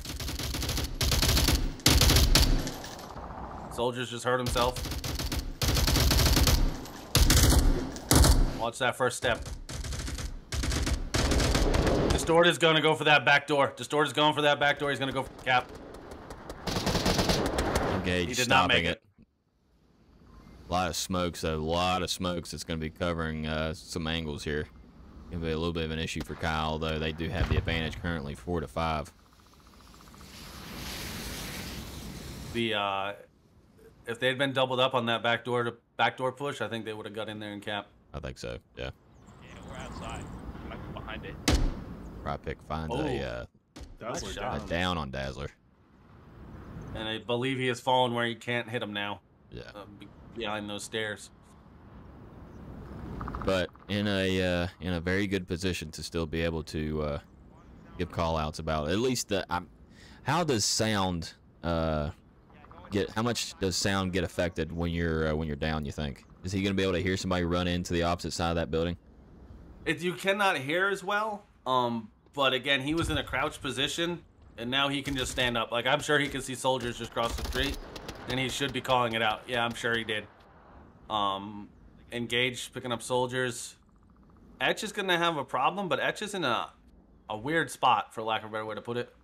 Soldiers just hurt himself. Watch that first step. Distort is going to go for that back door. Distort is going for that back door. He's going to go for the cap. Engage, he did stopping not make it. A lot of smokes, a lot of smokes. It's going to be covering some angles here. Going to be a little bit of an issue for Kyle, though they do have the advantage currently, 4-5. If they had been doubled up on that backdoor push, I think they would have got in there and cap. I think so, yeah. Yeah, we're outside. Like behind it. Right pick finds a down on Dazzler. And I believe he has fallen where he can't hit him now. Yeah. Behind those stairs. But in a very good position to still be able to give call-outs about at least how does sound how much does sound get affected when you're down, you think? Is he going to be able to hear somebody run into the opposite side of that building? You cannot hear as well. But again, he was in a crouched position, and now he can just stand up. Like, I'm sure he can see soldiers just cross the street, and he should be calling it out. Yeah, I'm sure he did. Engage, picking up soldiers. Etch is gonna have a problem, but Etch is in a weird spot, for lack of a better way to put it.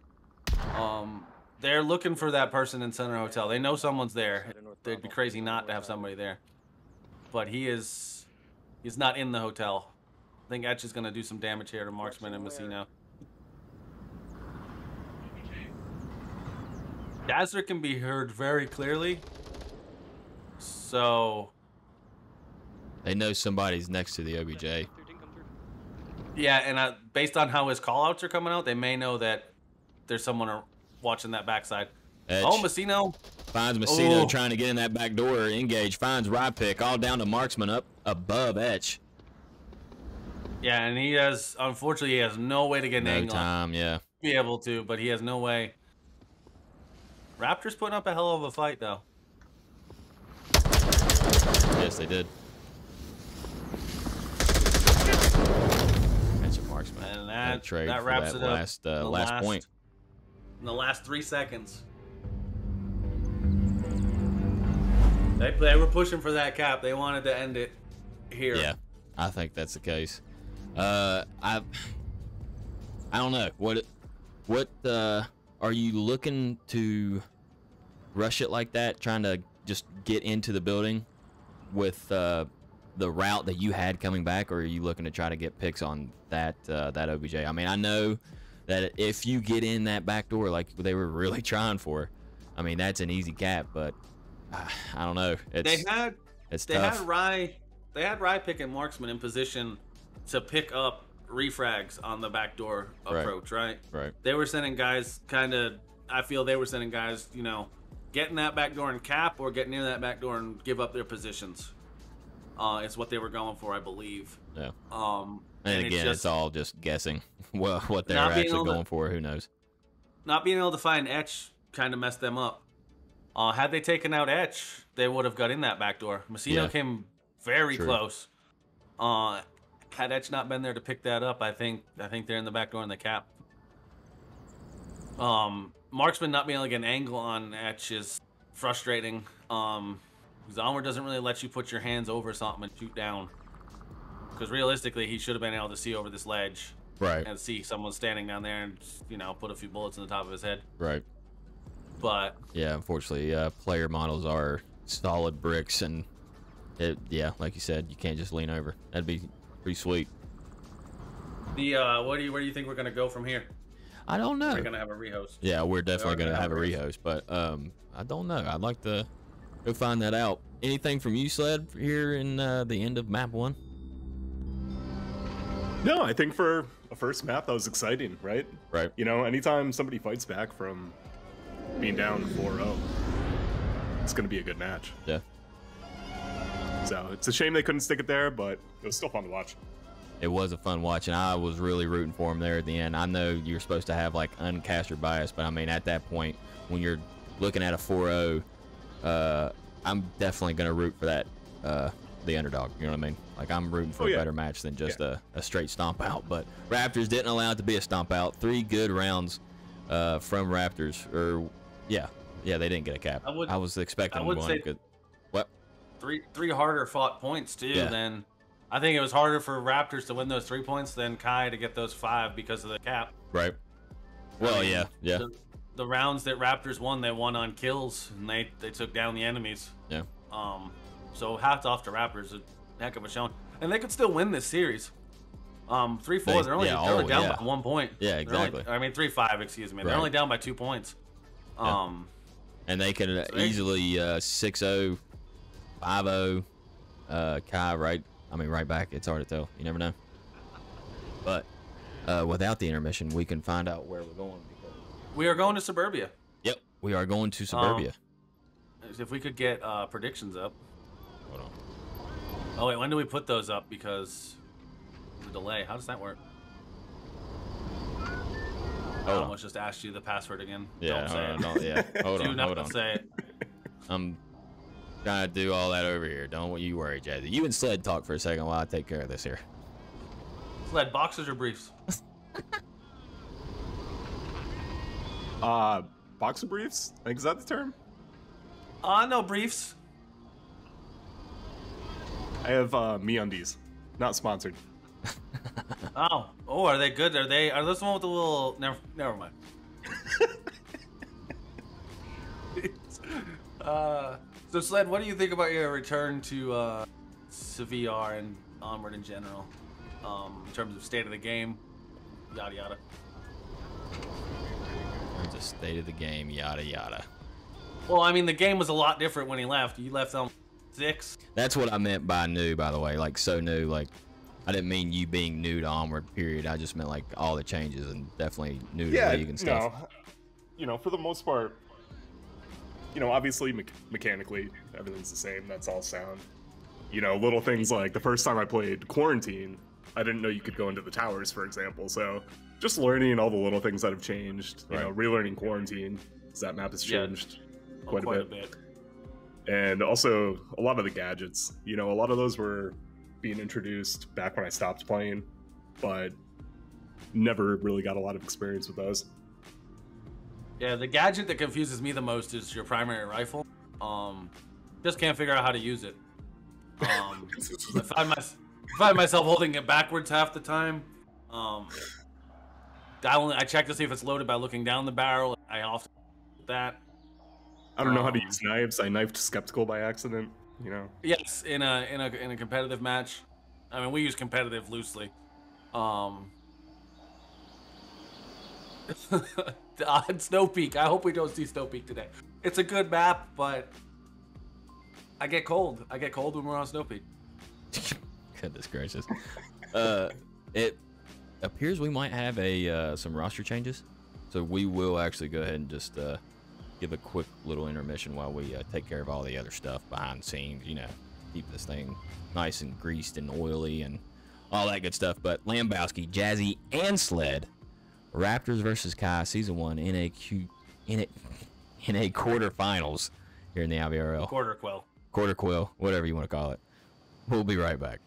They're looking for that person in Center Hotel. They know someone's there. They'd be crazy not to have somebody there. But he's not in the hotel. I think Etch is gonna do some damage here to Marksman and Messino. Dazzler can be heard very clearly. So They know somebody's next to the OBJ. yeah, and based on how his callouts are coming out, they may know that there's someone watching that backside. Etch Oh, Messino finds Messino trying to get in that back door. Engage finds Rye Pick all down to Marksman up above Etch. Yeah, and he has, unfortunately, he has no way to get an No angle. time, yeah. Be able to, but he has no way. Raptors putting up a hell of a fight, though. Yes, they did. That's a Marksman. And That trade that for wraps that it up. last point. In the last 3 seconds. They were pushing for that cap. They wanted to end it here. Yeah, I think that's the case. I don't know. What are you looking to rush it like that, trying to just get into the building with the route that you had coming back, or are you looking to try to get picks on that OBJ? I mean, I know that if you get in that back door like they were really trying for, I mean, that's an easy cap, but I don't know. They had Rye Pick and Marksman in position to pick up refrags on the backdoor approach, right? Right. They were sending guys I feel they were sending guys, get in that back door and cap, or get near that back door and give up their positions. It's what they were going for, I believe. Yeah. And again, it's all just guessing. Well, what they're actually going for, who knows? Not being able to find Etch kind of messed them up. Had they taken out Etch, they would have got in that back door. Messino came very close. Had Etch not been there to pick that up, I think they're in the back door in the cap. Marksman not being able to get an angle on Etch is frustrating. Because Onward doesn't really let you put your hands over something and shoot down. Because realistically, he should have been able to see over this ledge. Right. And see someone standing down there and, put a few bullets in the top of his head. Right. But yeah, unfortunately, player models are solid bricks, and like you said, you can't just lean over. That'd be pretty sweet. Where do you think we're gonna go from here? I don't know. We're gonna have a rehost. Yeah, we're definitely gonna have a rehost, but I don't know. I'd like to go find that out. Anything from you, Sled, here in the end of map 1? No, I think for a first map that was exciting, right? Right. Anytime somebody fights back from being down 4-0, it's going to be a good match. Yeah. So it's a shame they couldn't stick it there, but it was still fun to watch. It was a fun watch, and I was really rooting for him there at the end. I know you're supposed to have like uncaster bias, but I mean, at that point, when you're looking at a 4-0, I'm definitely going to root for that, the underdog. You know what I mean? Like, I'm rooting for a better match than just a straight stomp out. But Raptors didn't allow it to be a stomp out. 3 good rounds from Raptors. Yeah, they didn't get a cap. I was expecting one good. What? Three harder fought points too. Than I think it was harder for Raptors to win those 3 points than Kai to get those 5 because of the cap. Right. Well, yeah. The rounds that Raptors won, they won on kills, and they took down the enemies. Yeah. So hats off to Raptors, a heck of a showing, and they could still win this series. 3-4, they're only down by 1 point. Yeah, exactly. 3-5, excuse me. They're only down by 2 points. And they could easily 6-0, 5-0, Kai, right? I mean, right back. It's hard to tell. You never know. But without the intermission, we can find out where we're going. We are going to Suburbia. Yep, we are going to Suburbia. If we could get predictions up. Hold on. Oh, wait, when do we put those up? Because the delay. How does that work? I almost just asked you the password again. Yeah, don't say it. Hold on, Do not hold on. say it. I'm trying to do all that over here. Don't you worry, Jazzy. You and Sled talk for a second while I take care of this here. Sled, boxers or briefs? Boxer briefs? I think, is that the term? No, briefs. I have MeUndies. Not sponsored. Oh, are they good? Are those the one with the little? Never mind. So Sled, what do you think about your return to VR and Onward in general, in terms of state of the game, yada yada? In terms of state of the game, yada yada. Well, I mean, the game was a lot different when he left. You left on 6. That's what I meant by new, by the way. Like, so new. Like, I didn't mean you being new to Onward, period. I just meant, like, all the changes and definitely new to League and stuff. No. You know, for the most part, you know, obviously mechanically, everything's the same. That's all sound. You know, little things like the first time I played Quarantine, I didn't know you could go into the towers, for example. So just learning all the little things that have changed, you know, relearning Quarantine, because that map has changed quite a bit. And also a lot of the gadgets, you know, a lot of those were being introduced back when I stopped playing, but never really got a lot of experience with those. Yeah, the gadget that confuses me the most is your primary rifle. Just can't figure out how to use it. I find myself holding it backwards half the time. I check to see if it's loaded by looking down the barrel. I often do that. I don't know how to use knives. I knifed Skeptical by accident, you know. Yes, in a competitive match. I mean, we use competitive loosely. Snow Peak. I hope we don't see Snow Peak today. It's a good map, but I get cold. I get cold when we're on Snow Peak. Goodness gracious. It appears we might have some roster changes, so we will actually go ahead and just give a quick little intermission while we take care of all the other stuff behind the scenes. You know, keep this thing nice and greased and oily and all that good stuff. But Lambowski, Jazzy, and Sled. Raptors versus Kai, Season 1 in a quarterfinals here in the IVRL. Quarter quill, whatever you want to call it. We'll be right back.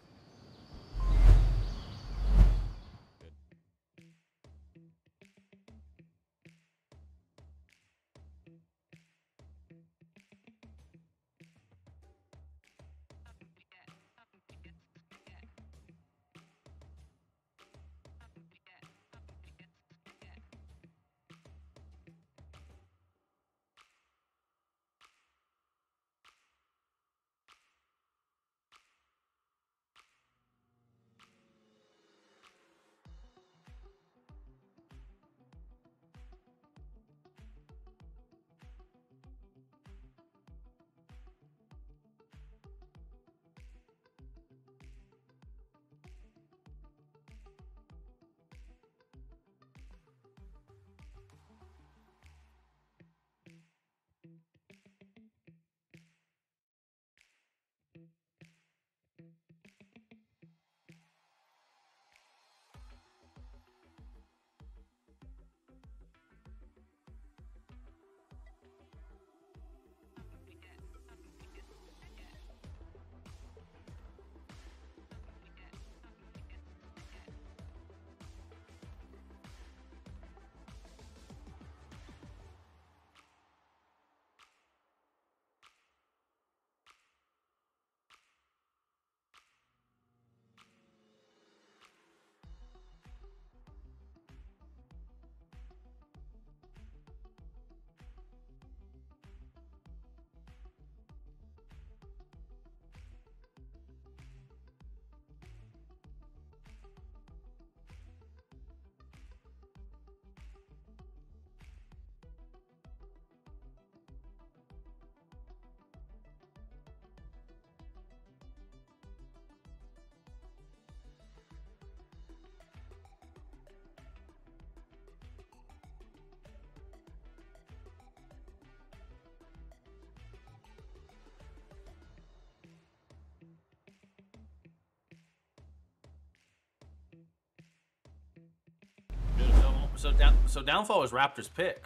So Downfall was Raptors' pick.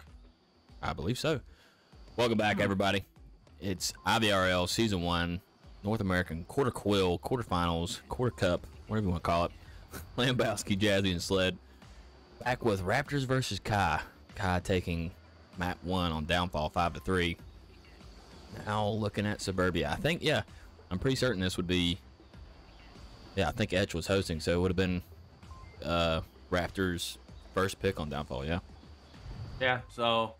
I believe so. Welcome back, everybody. It's IVRL Season 1, North American Quarter Quill, Quarterfinals, Quarter Cup, whatever you want to call it. Lambowski, Jazzy, and Sled. Back with Raptors versus Kai. Kai taking map 1 on Downfall 5-3. Now looking at Suburbia. I think, yeah, I'm pretty certain this would be, yeah, I think Etch was hosting, so it would have been Raptors' first pick on Downfall. Yeah. Yeah. So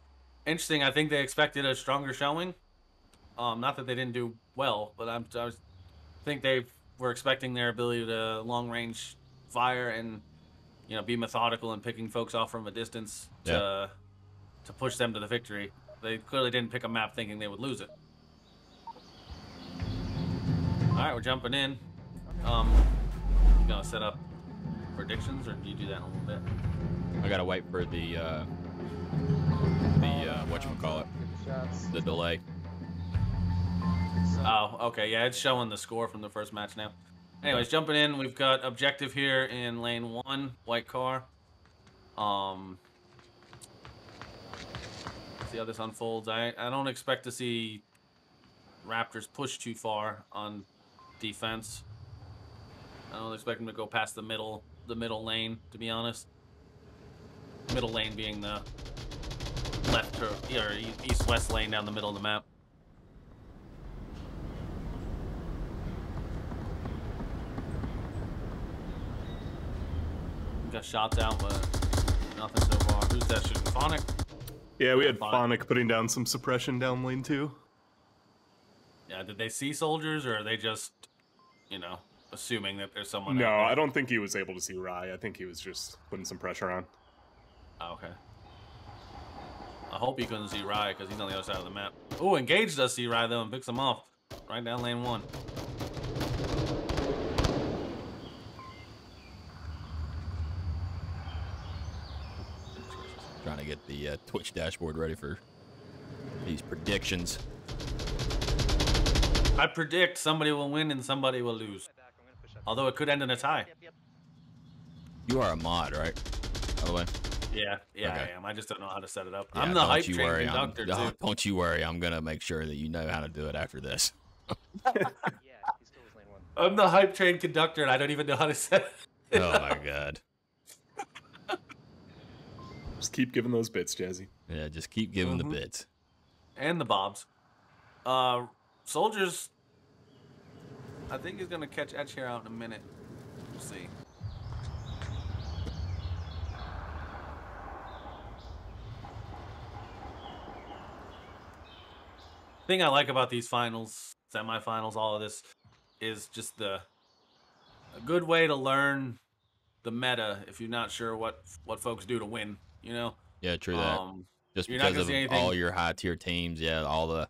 interesting. I think they expected a stronger showing. Not that they didn't do well, but I think they were expecting their ability to long range fire and be methodical and picking folks off from a distance to push them to the victory. They clearly didn't pick a map thinking they would lose it. All right, we're jumping in. You gonna set up predictions, or do you do that in a little bit? I gotta wait for the whatchamacallit, the delay. Oh, okay, yeah, it's showing the score from the first match now. Anyways, jumping in, we've got objective here in lane 1, white car. See how this unfolds. I don't expect to see Raptors push too far on defense. I don't expect them to go past the middle lane, to be honest. Middle lane being the left or east-west lane down the middle of the map. Got shots out, but nothing so far. Who's that shooting? Phonic? Yeah, we had Phonic putting down some suppression down lane 2. Yeah, did they see soldiers, or are they just, assuming that there's someone No, out there? I don't think he was able to see Rye. I think he was just putting some pressure on. Oh, okay. I hope he couldn't see Rye, because he's on the other side of the map. Oh, Engage does see Rye, though, and picks him off. Right down lane 1. Trying to get the Twitch dashboard ready for these predictions. I predict somebody will win and somebody will lose. Although it could end in a tie. You are a mod, right? By the way. Yeah, Okay. I am. I just don't know how to set it up. Yeah, I'm the don't hype you train worry, conductor, too. Don't you worry. I'm gonna make sure that you know how to do it after this. I'm the hype train conductor, and I don't even know how to set it Oh up. my god. Just keep giving those bits, Jazzy. Yeah, just keep giving the bits. And the bobs. Soldiers, I think he's going to catch Etch here out in a minute. We'll see. Thing I like about these finals, semifinals, all of this, is just a good way to learn the meta if you're not sure what folks do to win, Yeah, true that. Just you're not because gonna of see all anything. your high tier teams, yeah, all the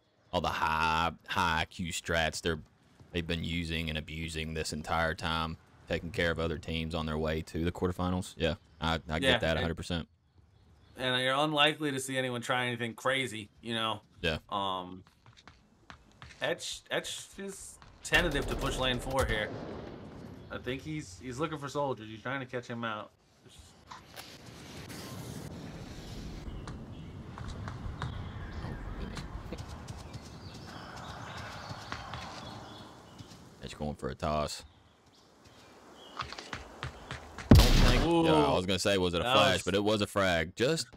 high IQ strats they've been using and abusing this entire time, taking care of other teams on their way to the quarterfinals. Yeah, I get that 100%. And you're unlikely to see anyone try anything crazy, Yeah. Etch is tentative to push lane 4 here. I think he's looking for soldiers. He's trying to catch him out. Edge going for a toss. Don't think. Ooh. Yeah, I was gonna say, was it a flash? But it was a frag. Just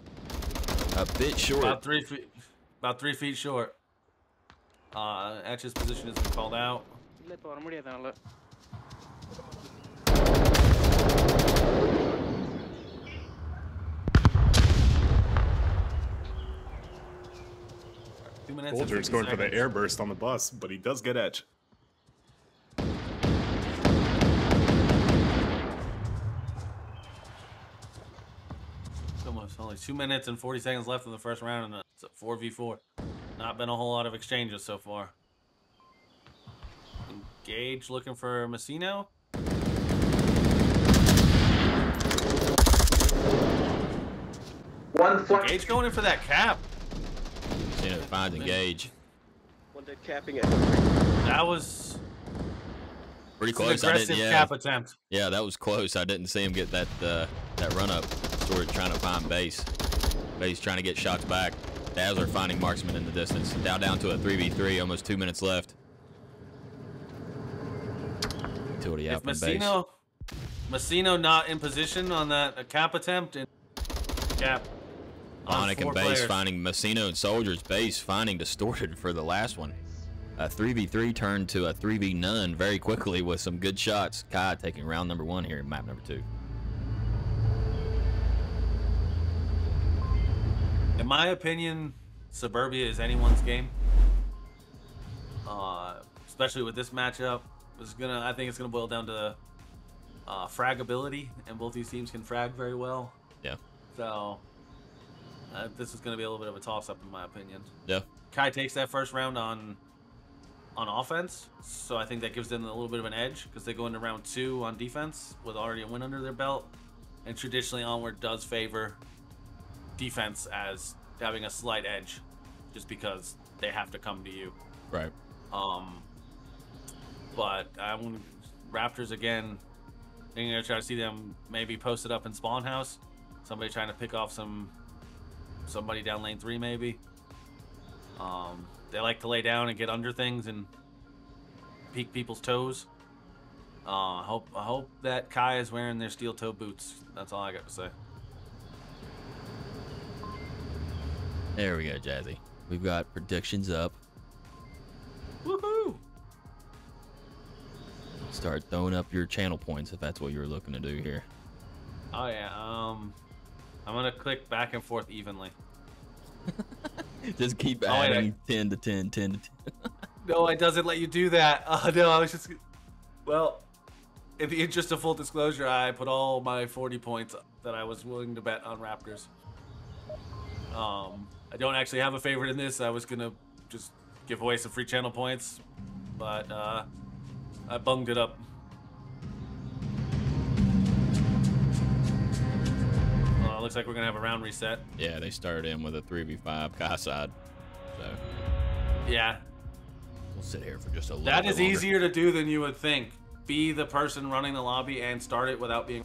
a bit short. About 3 feet. About 3 feet short. Etch's position has been called out. Soldier's going for the air burst on the bus, but he does get Etch. Almost only 2 minutes and 40 seconds left in the first round, and it's a 4v4. Not been a whole lot of exchanges so far. Engage looking for Messino. Engage going in for that cap. Messino finds Engage. One dead capping it. That was Pretty an close. aggressive cap attempt. Yeah, that was close. I didn't see him get that run up. Sort of trying to find base. Base trying to get shots back. Dazzler finding marksman in the distance. Now down to a 3v3. Almost 2 minutes left. Utility out If from base. Messino not in position on that cap attempt, and cap. Phonic and base finding Messino and Soldiers. Base finding distorted for the last one. A 3v3 turned to a 3v none very quickly with some good shots. Kai taking round number 1 here in map number 2. In my opinion, Suburbia is anyone's game. Especially with this matchup, I think it's gonna boil down to fragability, and both these teams can frag very well. Yeah. So this is gonna be a little bit of a toss-up, in my opinion. Yeah. Kai takes that first round on offense, so I think that gives them a little bit of an edge because they go into round 2 on defense with already a win under their belt, and traditionally Onward does favor defense as having a slight edge, just because they have to come to you. Right. But Raptors again. I think you're gonna try to see them maybe posted up in spawn house. Somebody trying to pick off somebody down lane 3 maybe. They like to lay down and get under things and peek people's toes. I hope that Kai is wearing their steel toe boots. That's all I got to say. There we go, Jazzy. We've got predictions up. Woohoo! Start throwing up your channel points if that's what you're looking to do here. Oh yeah. I'm gonna click back and forth evenly. Just keep adding 10 to 10, 10 to 10. No, it doesn't let you do that. No, I was just... Well, in the interest of full disclosure, I put all my 40 points that I was willing to bet on Raptors. I don't actually have a favorite in this. I was going to just give away some free channel points, but I bunged it up. Looks like we're going to have a round reset. Yeah, they started in with a 3v5 Kai side. So, yeah. We'll sit here for just a little That bit is longer. easier to do than you would think. Be the person running the lobby and start it without being...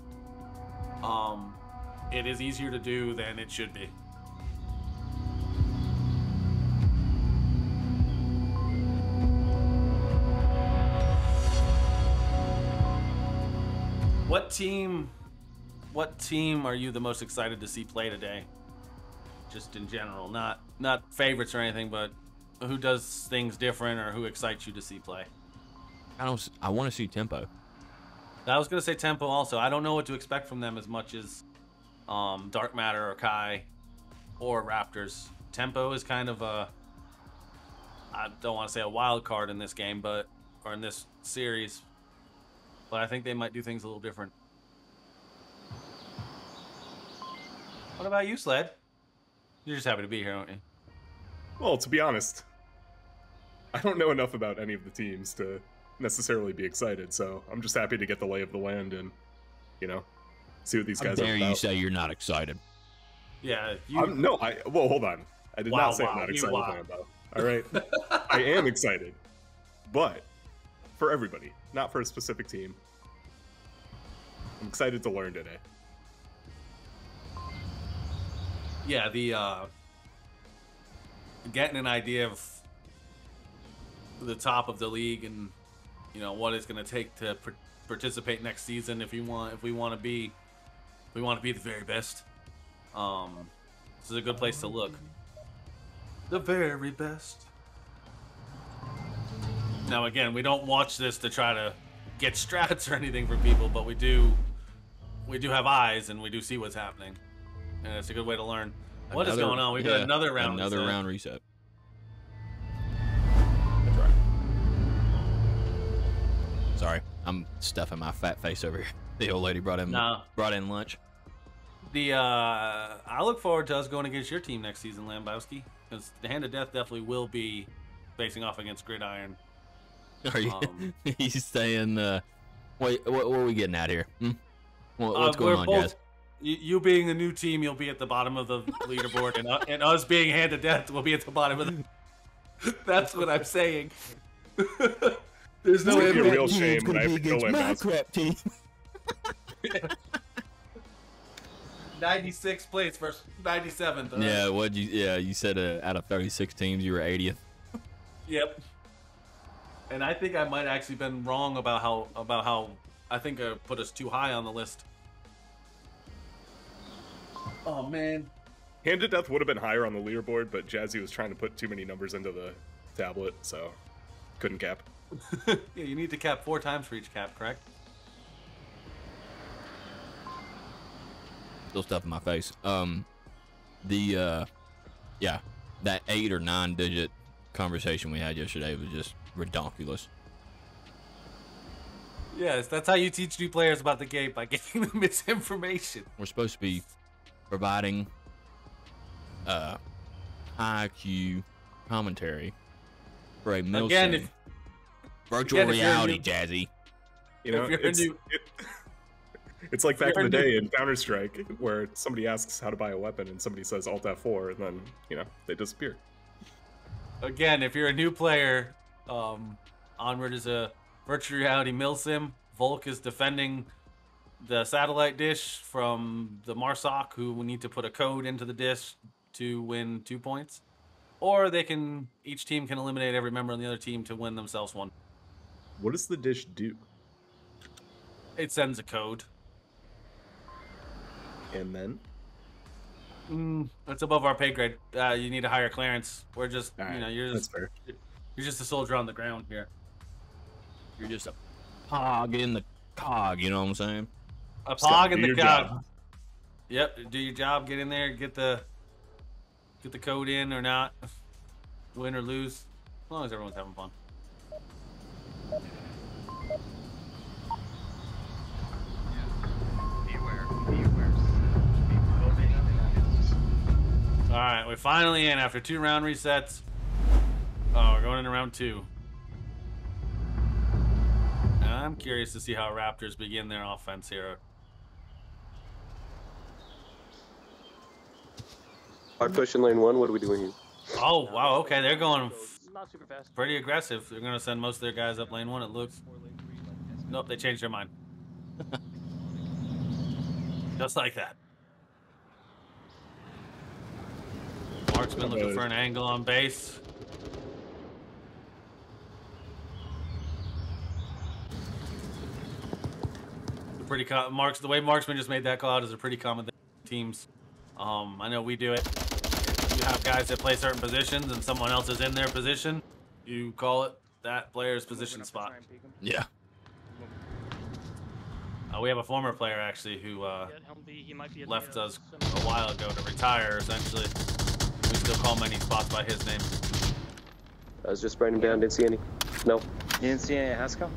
It is easier to do than it should be. What team are you the most excited to see play today? Just in general, not favorites or anything, but who does things different or who excites you to see play? I want to see Tempo. I was gonna say Tempo also. I don't know what to expect from them as much as Dark Matter or Kai or Raptors. Tempo is kind of a, I don't want to say a wild card in this game, or in this series, but I think they might do things a little different. What about you, Sled? You're just happy to be here, aren't you? Well, to be honest, I don't know enough about any of the teams to necessarily be excited, so I'm just happy to get the lay of the land and, you know, see what these guys are How dare about. you say you're not excited? Yeah, well, hold on. I did not say I'm not excited, Lambo. All right? I am excited, but for everybody, not for a specific team. I'm excited to learn today. Yeah, the getting an idea of the top of the league and, you know, what it's going to take to participate next season if we want to be the very best. This is a good place to look. The very best. Now again, we don't watch this to try to get strats or anything for people, but we do have eyes and we do see what's happening. And it's a good way to learn. What is going on? We've got another round reset. Another round reset. That's right. Sorry, I'm stuffing my fat face over here. The old lady brought in lunch. I look forward to us going against your team next season, Lambowski, because the Hand of Death definitely will be facing off against Gridiron. Are you? He's saying, wait, what are we getting at here? What's going on, guys? You being the new team, you'll be at the bottom of the leaderboard, and us being Hand of Death will be at the bottom of the... That's what I'm saying. There's no It's gonna be a real shame when I have to kill him. My crap team. 96th place versus 97th. Yeah, you said out of 36 teams, you were 80th. Yep. And I think I might actually been wrong about how I think I put us too high on the list. Oh man. Hand of Death would have been higher on the leaderboard, but Jazzy was trying to put too many numbers into the tablet, so couldn't cap. Yeah, you need to cap 4 times for each cap, correct? Still stuff in my face. Yeah, that 8 or 9 digit conversation we had yesterday was just redonkulous. Yes, that's how you teach new players about the game, by giving them misinformation. We're supposed to be providing high IQ commentary for a milsim. Virtual reality, Jazzy. You know, it's like back in the day in Counter-Strike, where somebody asks how to buy a weapon and somebody says Alt F4, and then, you know, they disappear. Again, if you're a new player, Onward is a virtual reality milsim. Volk is defending the satellite dish from the Marsoc, who will need to put a code into the dish to win 2 points. Or each team can eliminate every member on the other team to win themselves 1. What does the dish do? It sends a code. And then? That's above our pay grade. You need a higher clearance. We're just, All right, you know, you're just a soldier on the ground here. You're just a pog in the cog, you know what I'm saying? A pog in the cog. Job. Yep, do your job, get in there, get the code in or not. Win or lose. As long as everyone's having fun. Alright, we're finally in after 2 round resets. Oh, we're going into round 2. I'm curious to see how Raptors begin their offense here. Hard push in lane 1, what are we doing here? Oh, wow, okay, they're going Not super fast. pretty aggressive. They're going to send most of their guys up lane 1, it looks. Nope, they changed their mind. Just like that. Marksman looking for an angle on base. The way Marksman just made that call out is a pretty common thing in teams. I know we do it. You have guys that play certain positions and someone else is in their position. You call it that player's position spot. Yeah. We have a former player actually who left us a while ago to retire. Essentially, we still call many spots by his name. I was just spraying him down, didn't see any. No. You didn't see any Haskell?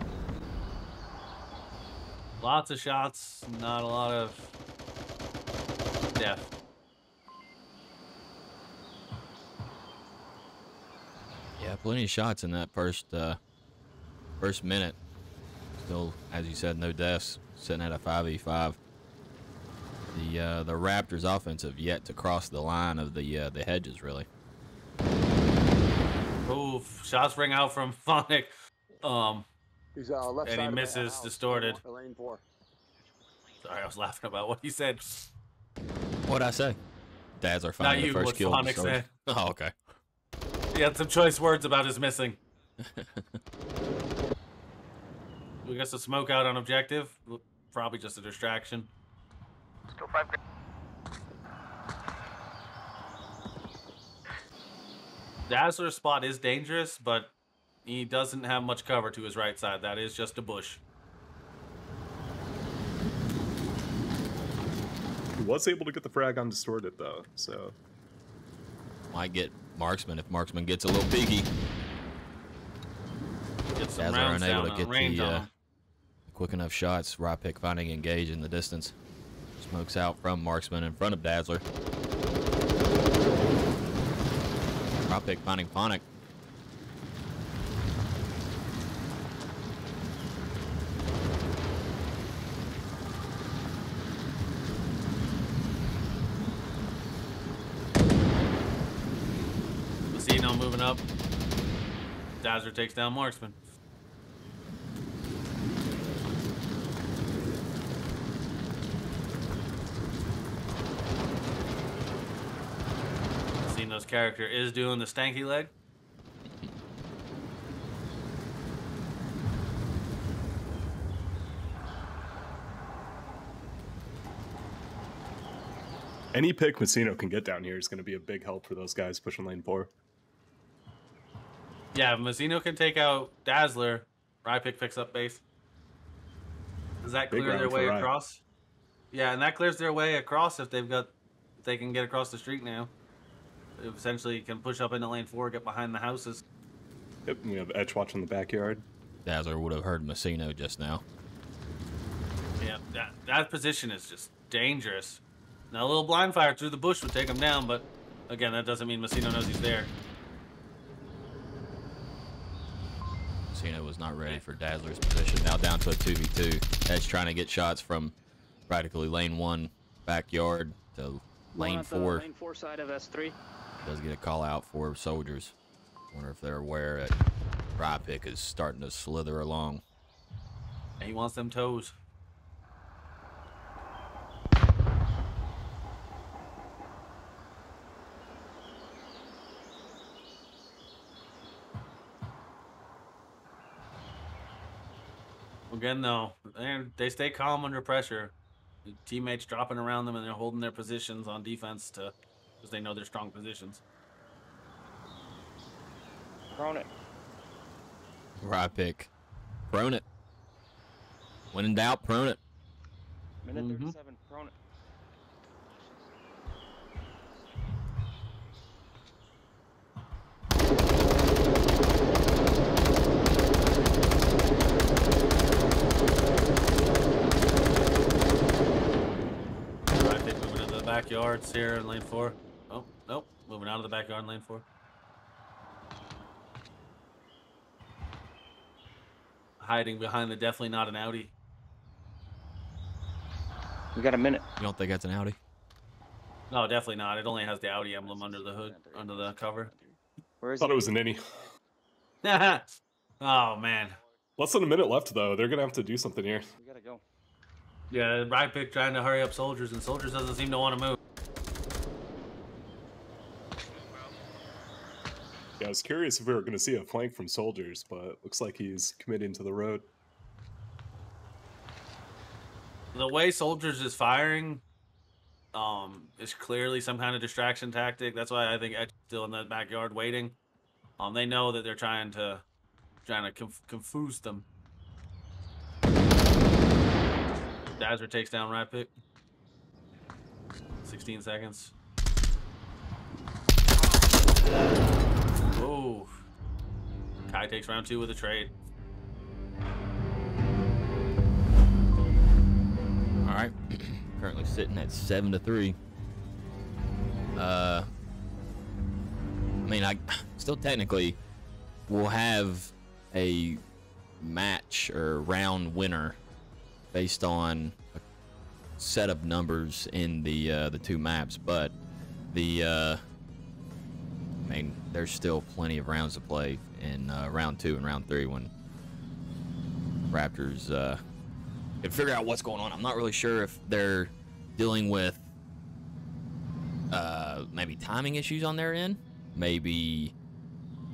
Lots of shots, not a lot of death. Yeah, plenty of shots in that first minute. Still, as you said, no deaths. Sitting at a 5v5. The Raptors' offense have yet to cross the line of the hedges, really. Oof, shots ring out from Phonic. He's left And he side misses, house, distorted. Lane 4. Sorry, I was laughing about what he said. What'd I say? Dazzler Not finding you, the first what kill. Phonic said. Oh, okay. He had some choice words about his missing. We got some smoke out on objective. Probably just a distraction. Still 5. Dazzler's spot is dangerous, but he doesn't have much cover to his right side. That is just a bush. He was able to get the frag on distorted though, so Might get Marksman if Marksman gets a little piggy. Get some Dazzler rounds unable down to on get range on the him. quick enough shots. Rappick finding engage in the distance. Smokes out from Marksman in front of Dazzler. Rappick finding Phonic. Casino moving up. Dazzler takes down Marksman. Casino's character is doing the stanky leg. any pick Messino can get down here is going to be a big help for those guys pushing lane 4. Yeah, if Messino can take out Dazzler, Rypick picks up base. Does that Big clear their round for way Rye. across? Yeah, and that clears their way across if they can get across the street now. essentially can push up into lane 4, get behind the houses. Yep, we have Etch watch in the backyard. Dazzler would have heard Messino just now. Yeah, that position is just dangerous. Now a little blind fire through the bush would take him down, but again, that doesn't mean Messino knows he's there. Messino was not ready for Dazzler's position. Now down to a 2v2. Edge trying to get shots from practically lane 1 backyard to lane 4. Lane 4 side of S3. Does get a call out for soldiers. Wonder if they're aware that Rypick is starting to slither along. And he wants them toes. Again, though, they stay calm under pressure. The teammates dropping around them, and they're holding their positions on defense because they know they're strong positions. Prone it. Rypick. Prone it. When in doubt, prone it. Minute 37, prone it. Rypick moving into the backyards here in lane 4. Oh, nope. Moving out of the backyard in lane 4. Hiding behind the definitely not an Audi. We got a minute. You don't think that's an Audi? No, definitely not. It only has the Audi emblem under the hood, under the cover. Where is Thought it was an innie. Oh, man. Less than a minute left, though. They're going to have to do something here. We gotta go. Yeah, Rypick trying to hurry up soldiers, and soldiers doesn't seem to want to move. Yeah, I was curious if we were going to see a flank from soldiers, but looks like he's committing to the road. The way soldiers is firing is clearly some kind of distraction tactic. That's why I think Etch is still in the backyard waiting. They know that they're trying to confuse them. Dazzler takes down Rypick. 16 seconds. Oh. Kai takes round 2 with a trade. All right. Currently sitting at 7-3. I mean, I still technically will have a match or round winner based on a set of numbers in the 2 maps, but I mean, there's still plenty of rounds to play in round 2 and round 3 when Raptors can figure out what's going on. I'm not really sure if they're dealing with maybe timing issues on their end. Maybe,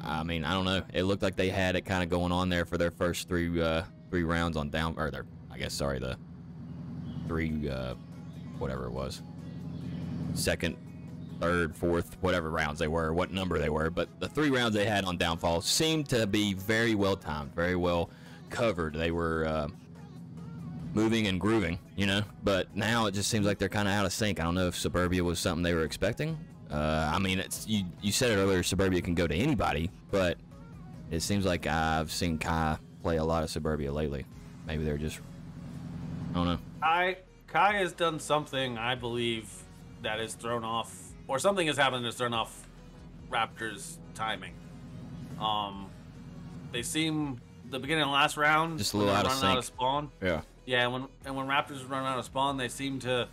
I mean, I don't know. It looked like they had it kind of going on there for their first 3 rounds on down, or their, I guess, sorry, the 3 whatever it was, second, third, fourth, whatever rounds they were, what number they were, but the 3 rounds they had on downfall seemed to be very well timed, very well covered. They were moving and grooving, you know, but now it just seems like they're kind of out of sync. I don't know if Suburbia was something they were expecting. I mean, it's you said it earlier, Suburbia can go to anybody, but it seems like I've seen Kai play a lot of Suburbia lately. Maybe they're just, I don't know. Kai has done something, I believe, that is thrown off, or something has happened that's thrown off Raptors' timing. They seem, the beginning of the last round, just a little out of sync. Out of spawn. Yeah. Yeah, when Raptors run out of spawn, they seem to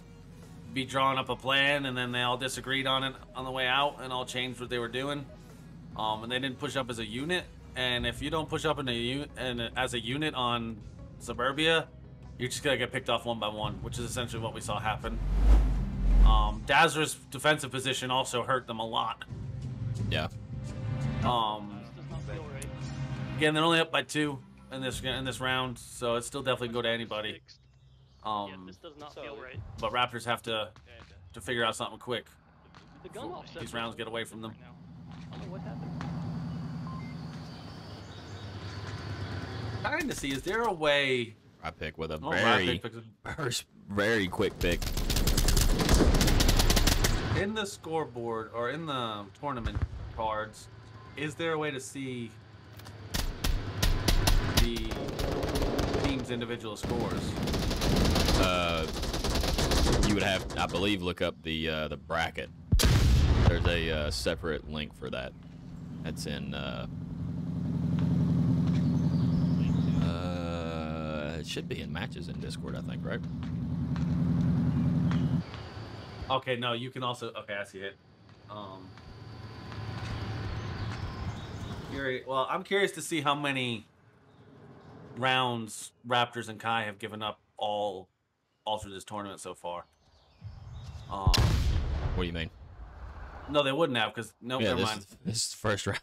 be drawing up a plan, and then they all disagreed on it on the way out, and all changed what they were doing. And they didn't push up as a unit. And if you don't push up as a unit on Suburbia, you're just gonna get picked off one by one, which is essentially what we saw happen. Dazzler's defensive position also hurt them a lot. Yeah. Again, they're only up by 2 in this round, so it's still definitely go to anybody. This does not feel right. But Raptors have to figure out something quick. The gun offset These rounds get away from them. I don't know what happened. Trying to see, is there a way? I pick with a Rypick very quick pick. in the scoreboard or in the tournament cards, is there a way to see the team's individual scores? You would have, I believe, look up the bracket. There's a separate link for that. That's in it should be in matches in Discord, I think, right? Okay, no, you can also. Okay, I see it. Well, I'm curious to see how many rounds Raptors and Kai have given up all through this tournament so far. What do you mean? No, they wouldn't have, because nope, yeah, never mind. This is the first round.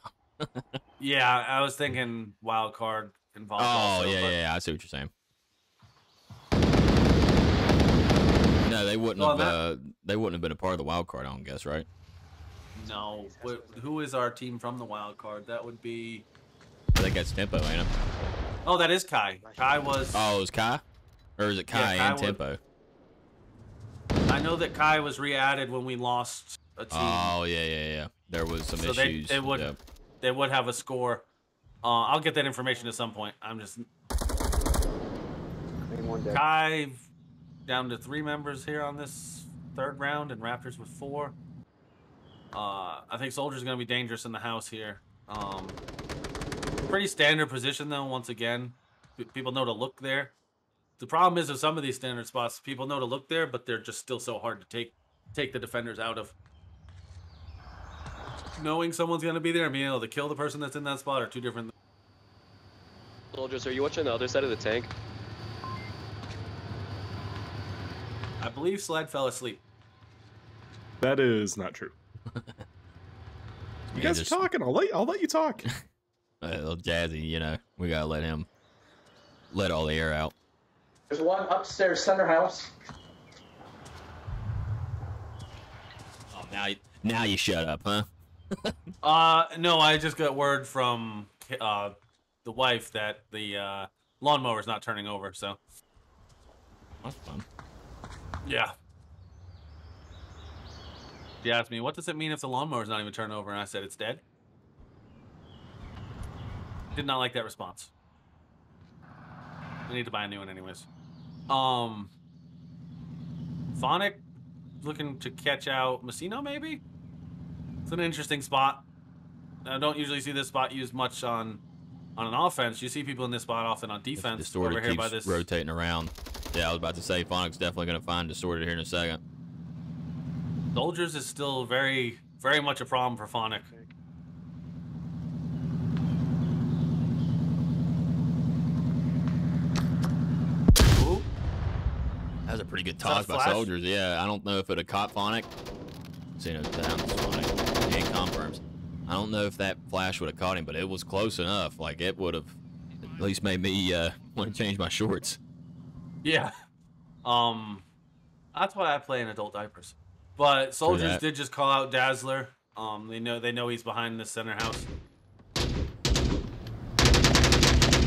Yeah, I was thinking wild card involved. Oh, also, yeah, I see what you're saying. No, they wouldn't have. They wouldn't have been a part of the wild card, I don't guess, right? No. Who is our team from the wild card? That would be. I think that's Tempo, ain't it? Oh, that is Kai. Kai was. Oh, it was Kai, or is it Kai and Tempo? I know that Kai was re-added when we lost a team. Oh, yeah. There was some issues. They would have a score. I'll get that information at some point. I'm just. Kai down to 3 members here on this 3rd round, and Raptors with 4. I think Soldier's going to be dangerous in the house here. Pretty standard position, though, once again. People know to look there. The problem is with some of these standard spots, people know to look there, but they're just still so hard to take the defenders out of. Knowing someone's going to be there and being able to kill the person that's in that spot are 2 different things. Soldiers, are you watching the other side of the tank? I believe Sled fell asleep. That is not true. You guys are talking. I'll let you talk. Little Jazzy, you know, we gotta let him let all the air out. There's one upstairs center house. Oh, now you shut up, huh? No, I just got word from the wife that the lawnmower's not turning over, so. That's fun. Yeah. She asked me, what does it mean if the lawnmower's not even turning over? And I said, it's dead. Did not like that response. I need to buy a new one anyways. Phonic looking to catch out Messino, maybe? It's an interesting spot. I don't usually see this spot used much on an offense. You see people in this spot often on defense. Distorted over here keeps by this rotating around. Yeah, I was about to say Phonic's definitely going to find Distorted here in a second. Soldiers is still very, very much a problem for Phonic. Ooh. That was a pretty good toss by Soldiers. Yeah, I don't know if it had caught Phonic. See, no, that was Phonic. He confirms. I don't know if that flash would have caught him, but it was close enough. Like, it would have at least made me want to change my shorts. Yeah. That's why I play in adult diapers. But Soldiers did just call out Dazzler. They know he's behind the center house.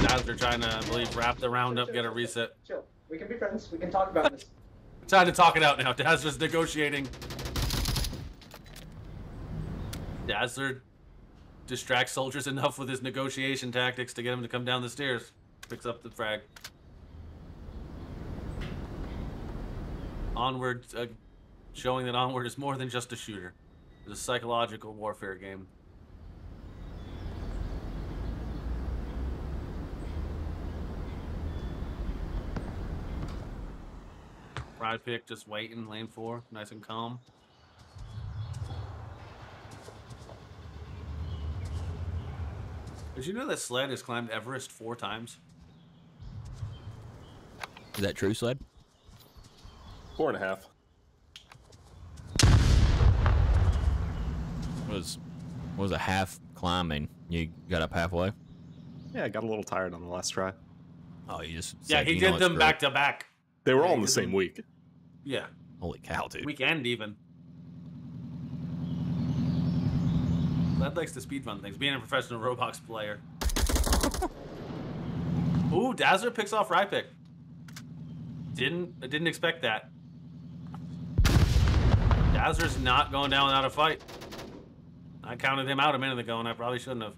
Dazzler trying to, I believe, wrap the round up, get a reset. Chill. We can be friends. We can talk about this. Time to talk it out now. Dazzler's negotiating. Dazzler distracts Soldiers enough with his negotiation tactics to get him to come down the stairs. Picks up the frag. Onward, showing that Onward is more than just a shooter. It's a psychological warfare game. Ride pick just waiting, lane 4, nice and calm. Did you know that Sled has climbed Everest 4 times? Is that true, Sled? 4.5. What was a half climbing? You got up halfway? Yeah, I got a little tired on the last try. Oh, you just yeah, he did them back to back. They were all in the same week. Yeah. Holy cow, dude. Weekend even. Sled likes to speedrun things, being a professional Roblox player. Ooh, Dazzler picks off I didn't expect that. Dazzler's not going down without a fight. I counted him out a minute ago, and I probably shouldn't have.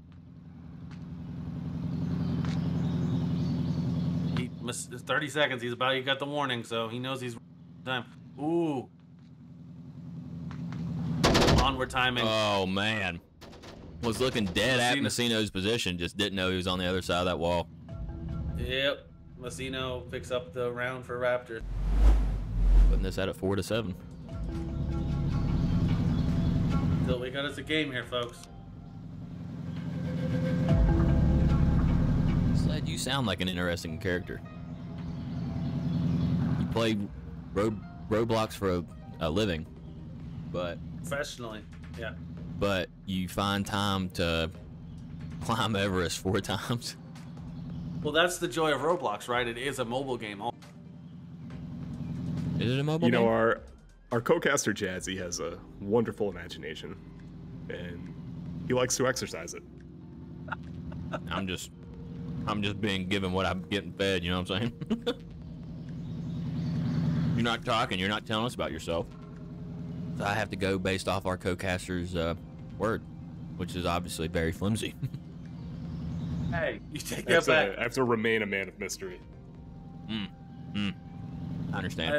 He missed 30 seconds. He got the warning, so he knows he's time. Ooh. Onward timing. Oh, man. Was looking dead at Messino's position, just didn't know he was on the other side of that wall. Yep. Messino picks up the round for Raptors. Putting this at 4-7. Still, we got us a game here, folks. Sled, you sound like an interesting character. You play Roblox for a living, but... Professionally, yeah. But you find time to climb Everest 4 times. Well, that's the joy of Roblox, right? It is a mobile game. Is it a mobile game? You know, our co-caster Jazzy has a wonderful imagination, and he likes to exercise it. I'm just being given what I'm getting fed, you know what I'm saying? You're not talking, you're not telling us about yourself. So I have to go based off our co-caster's word, which is obviously very flimsy. Hey, you take that back. I have to remain a man of mystery. I understand.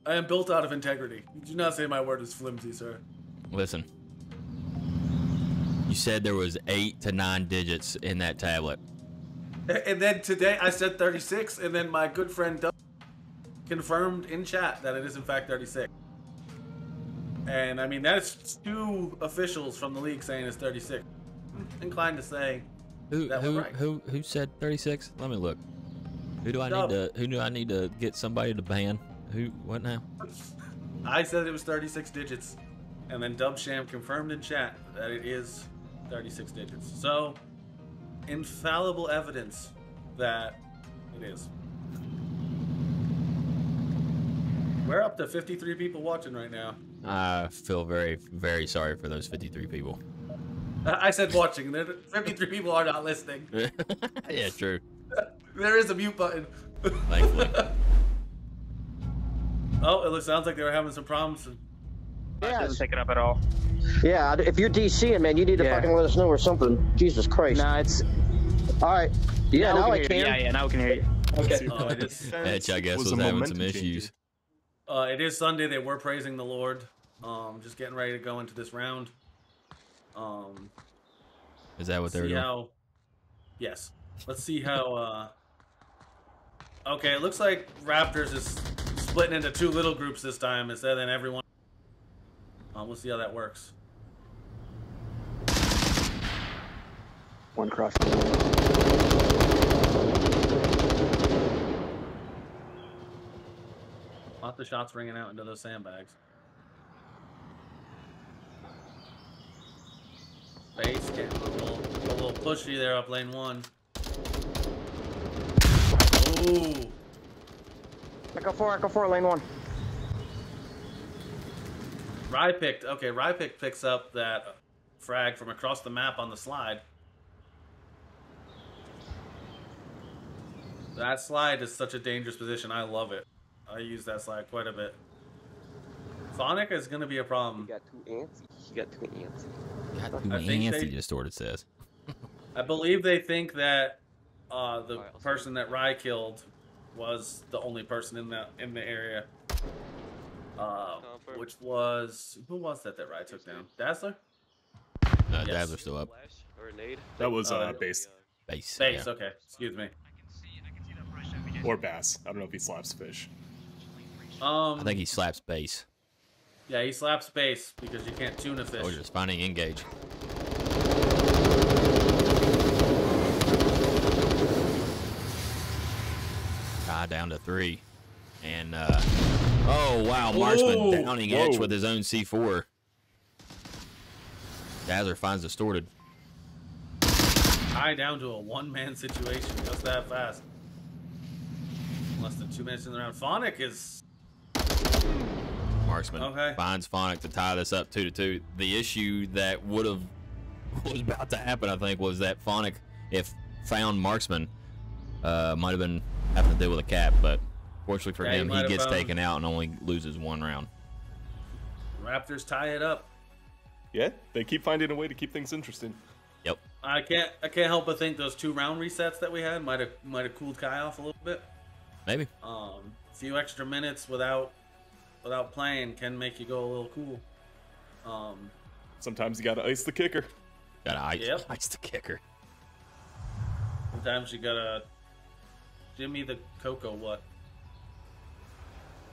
I am built out of integrity. You do not say my word is flimsy, sir. Listen. You said there was 8 to 9 digits in that tablet. And then today I said 36, and then my good friend Doug confirmed in chat that it is in fact 36. And I mean, that's 2 officials from the league saying it's 36. I'm inclined to say who said 36? Let me look. Who do I need to get somebody to ban? What now? I said it was 36 digits, and then Dubsham confirmed in chat that it is 36 digits. So, infallible evidence that it is. We're up to 53 people watching right now. I feel very, very sorry for those 53 people. I said watching. 53 people are not listening. Yeah, true. There is a mute button. Thankfully. Oh, sounds like they were having some problems. Yeah, Doesn't pick it up at all. yeah. If you're DCing, man, you need to fucking let us know or something. Jesus Christ. Nah, it's. All right. Yeah, now I can. Yeah, now we can hear you. Okay. Edge, I guess, was having some issues. It is Sunday. They were praising the Lord. Just getting ready to go into this round. Is that what they're doing? Yes. Let's see how. Okay, it looks like Raptors is splitting into 2 little groups this time instead of everyone. We'll see how that works. One crush. Lots of shots ringing out into those sandbags. Base getting a little pushy there up lane 1. Ooh. Echo 4, lane 1. Rypick picks up that frag from across the map on the slide. That slide is such a dangerous position. I love it. I use that slide quite a bit. Phonic is going to be a problem. He got too antsy. He got too antsy. Got too antsy, Distorted says. I believe they think that the person that Rye killed was the only person in the area. Which was... Who was that Rye took down? Dazzler? Yes. Dazzler's still up. That was Base. Base, yeah. Okay. Excuse me. Or Bass. I don't know if he slaps fish. I think he slaps Base. Yeah, he slaps Base because you can't tune a fish. Oh, just finding engage. Down to 3. And, oh, wow. Marksman downing Etch with his own C4. Dazzler finds Distorted. High down to a 1-man situation just that fast. Less than 2 minutes in the round. Phonic is... Marksman finds Phonic to tie this up 2-2. The issue that was about to happen, I think, was that Phonic, if found Marksman, might have been having to deal with a cap, but fortunately for him, he gets taken out and only loses 1 round. Raptors tie it up. Yeah, they keep finding a way to keep things interesting. Yep. I can't help but think those 2 round resets that we had might have cooled Kai off a little bit. Maybe. A few extra minutes without playing can make you go a little cool. Sometimes you gotta ice the kicker. Gotta ice the kicker. Sometimes you gotta Jimmy the Coco what?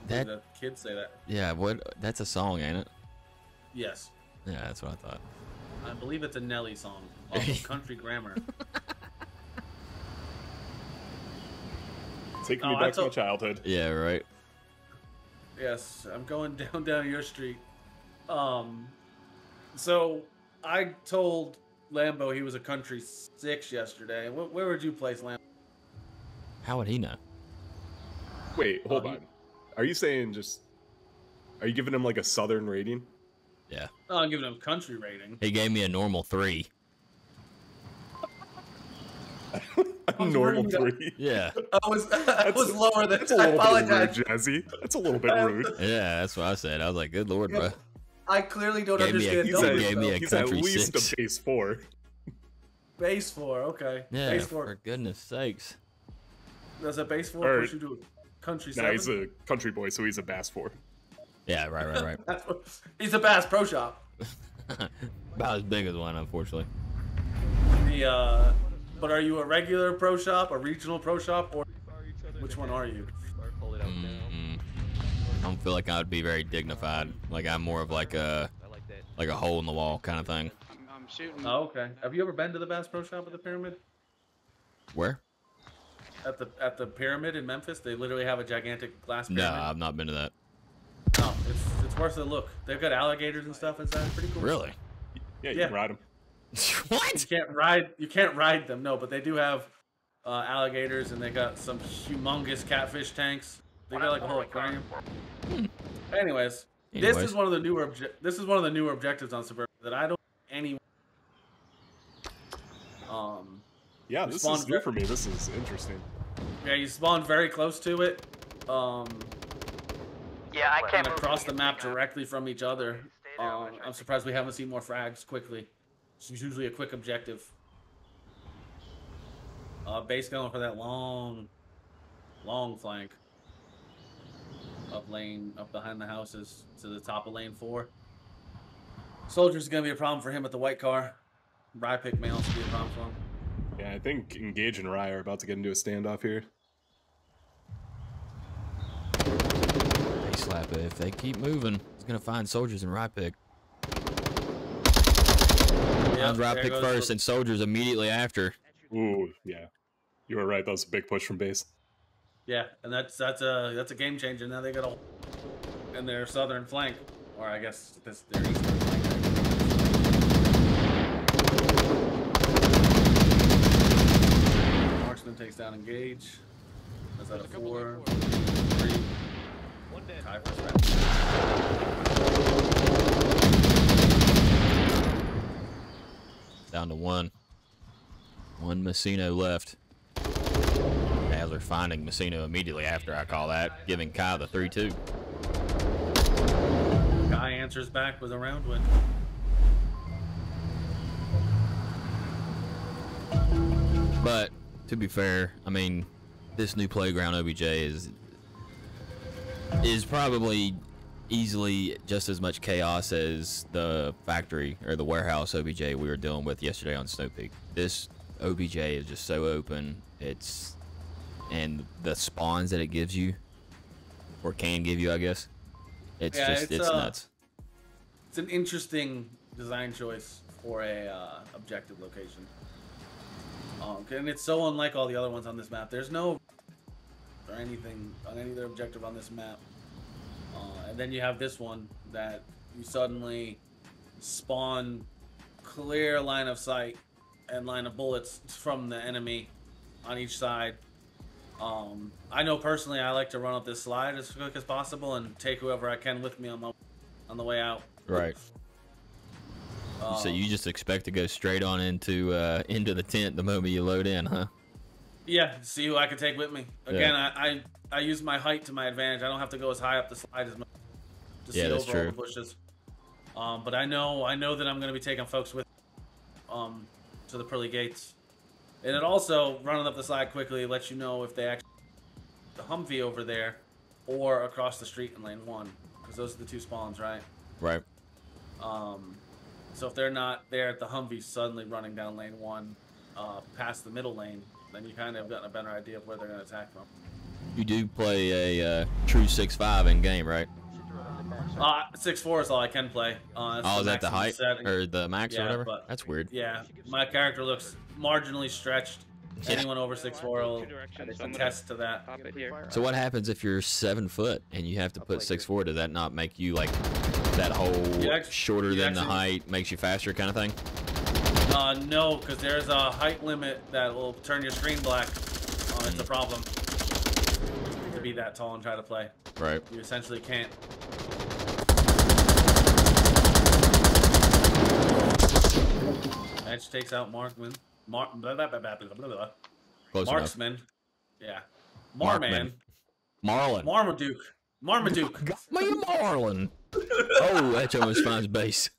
That the kids say that. Yeah, what? That's a song, ain't it? Yes. Yeah, that's what I thought. I believe it's a Nelly song off of Country Grammar. Taking me back to my childhood. Yeah, right. Yes, I'm going down your street. So I told Lambo he was a country 6 yesterday. Where would you place Lambo? How would he know? Wait, hold on. Are you saying are you giving him like a southern rating? Yeah. Oh, I'm giving him country rating. He gave me a normal 3. A normal 3. Yeah. I was lower than. That's a little bit rude, Jazzy. That's a little bit rude. Yeah, that's what I said. I was like, good lord, bro. I clearly don't understand. He's at least 6. a base 4. Base 4, okay. Yeah, base 4. for goodness sakes. Does a base 4 push you to a country 7? No, he's a country boy, so he's a bass 4. Yeah, right. He's a Bass Pro Shop. About as big as one, unfortunately. But are you a regular pro shop, a regional pro shop, or which one are you? I don't feel like I would be very dignified. Like I'm more of like a hole in the wall kind of thing. I'm shooting. Oh, okay. Have you ever been to the Bass Pro Shop at the Pyramid? Where? At the Pyramid in Memphis, they literally have a gigantic glass pyramid. No, I've not been to that. Oh, it's worth a look. They've got alligators and stuff inside. It's pretty cool. Really? Yeah, you can ride them. What? You can't ride them. No, but they do have alligators, and they got some humongous catfish tanks. They got like a whole aquarium. Anyways, this is one of the newer objectives on Suburban that I don't anyone. Yeah, this is new for me. This is interesting. Yeah, you spawn very close to it. Yeah, I can't and across the map directly from each other. I'm surprised we haven't seen more frags quickly. It's usually a quick objective. Base going for that long flank. Up behind the houses to the top of lane 4. Soldier's gonna be a problem for him at the white car. Rye pick may also be a problem for him. Yeah, I think Engage and Rye are about to get into a standoff here. They slap it. If they keep moving, he's gonna find Soldiers and Rye pick. Yep, Rye pick first, and Soldiers immediately after. Ooh, yeah, you were right. That was a big push from base. Yeah, and that's a game changer. Now they got all in their southern flank, or I guess their eastern flank. Marksman takes down Engage. That's at a 4, 3. One dead. Tie first round. Down to 1. 1 Messino left. Dazzler finding Messino immediately after I call that, giving Kai the 3-2. Guy answers back with a round win. But to be fair, I mean, this new playground OBJ is probably easily just as much chaos as the factory or the warehouse OBJ we were dealing with yesterday on Snow Peak. This OBJ is just so open. And the spawns that it gives you, or can give you, I guess. It's nuts. It's an interesting design choice for a objective location. And it's so unlike all the other ones on this map. There's no or anything on any other objective on this map. And then you have this one that you suddenly spawn clear line of sight and line of bullets from the enemy on each side. I know personally I like to run up this slide as quick as possible and take whoever I can with me on the way out. Right. So you just expect to go straight on into the tent the moment you load in, huh? Yeah, see who I can take with me. Again, yeah. I use my height to my advantage. I don't have to go as high up the slide as much to see over all the bushes. But I know that I'm going to be taking folks with to the pearly gates. And it also, running up the side quickly, lets you know if they actually the Humvee over there or across the street in lane 1. Because those are the 2 spawns, right? Right. So if they're not there at the Humvee suddenly running down lane 1 past the middle lane, then you kind of have gotten a better idea of where they're going to attack from. You do play a true 6.5 in game, right? 6.4 is all I can play. Oh, is that the height setting. or the max or whatever? But, that's weird. Yeah, my character looks marginally stretched. Yeah. Anyone over 6'4" will attest to that. So what happens if you're 7 foot and you have to put 6'4"? Does that not make you like that whole shorter than the height makes you faster kind of thing? No, because there's a height limit that will turn your screen black. It's a problem to be that tall and try to play. Right. You essentially can't. Edge takes out Marksman. Marksman. Yeah. Marman. Marlin. Marmaduke. Marlin. Oh, Edge almost finds base.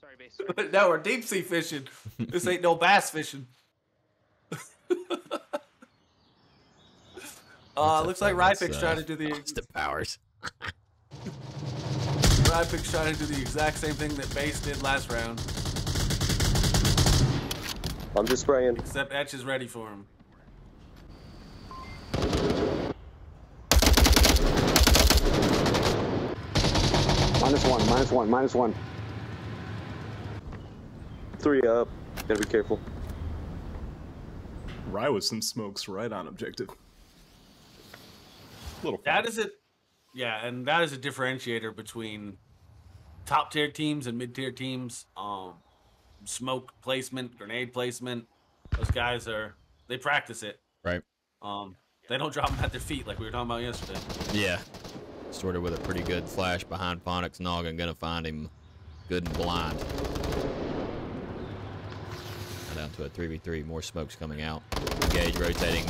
Sorry, base. Now we're deep sea fishing. This ain't no bass fishing. Looks like Rypik's trying to do the powers. Rypik's trying to do the exact same thing that Base did last round. I'm just spraying. Except Etch is ready for him. -1. 3 up. Gotta be careful. Rye with some smokes right on objective. That is it. Yeah, and that is a differentiator between top tier teams and mid tier teams. Smoke placement, grenade placement. Those guys they practice it. Right. They don't drop them at their feet like we were talking about yesterday. Yeah. Sort of with a pretty good flash behind Phonics Noggin, gonna find him good and blind. Down to a 3v3, more smokes coming out. Gauge rotating,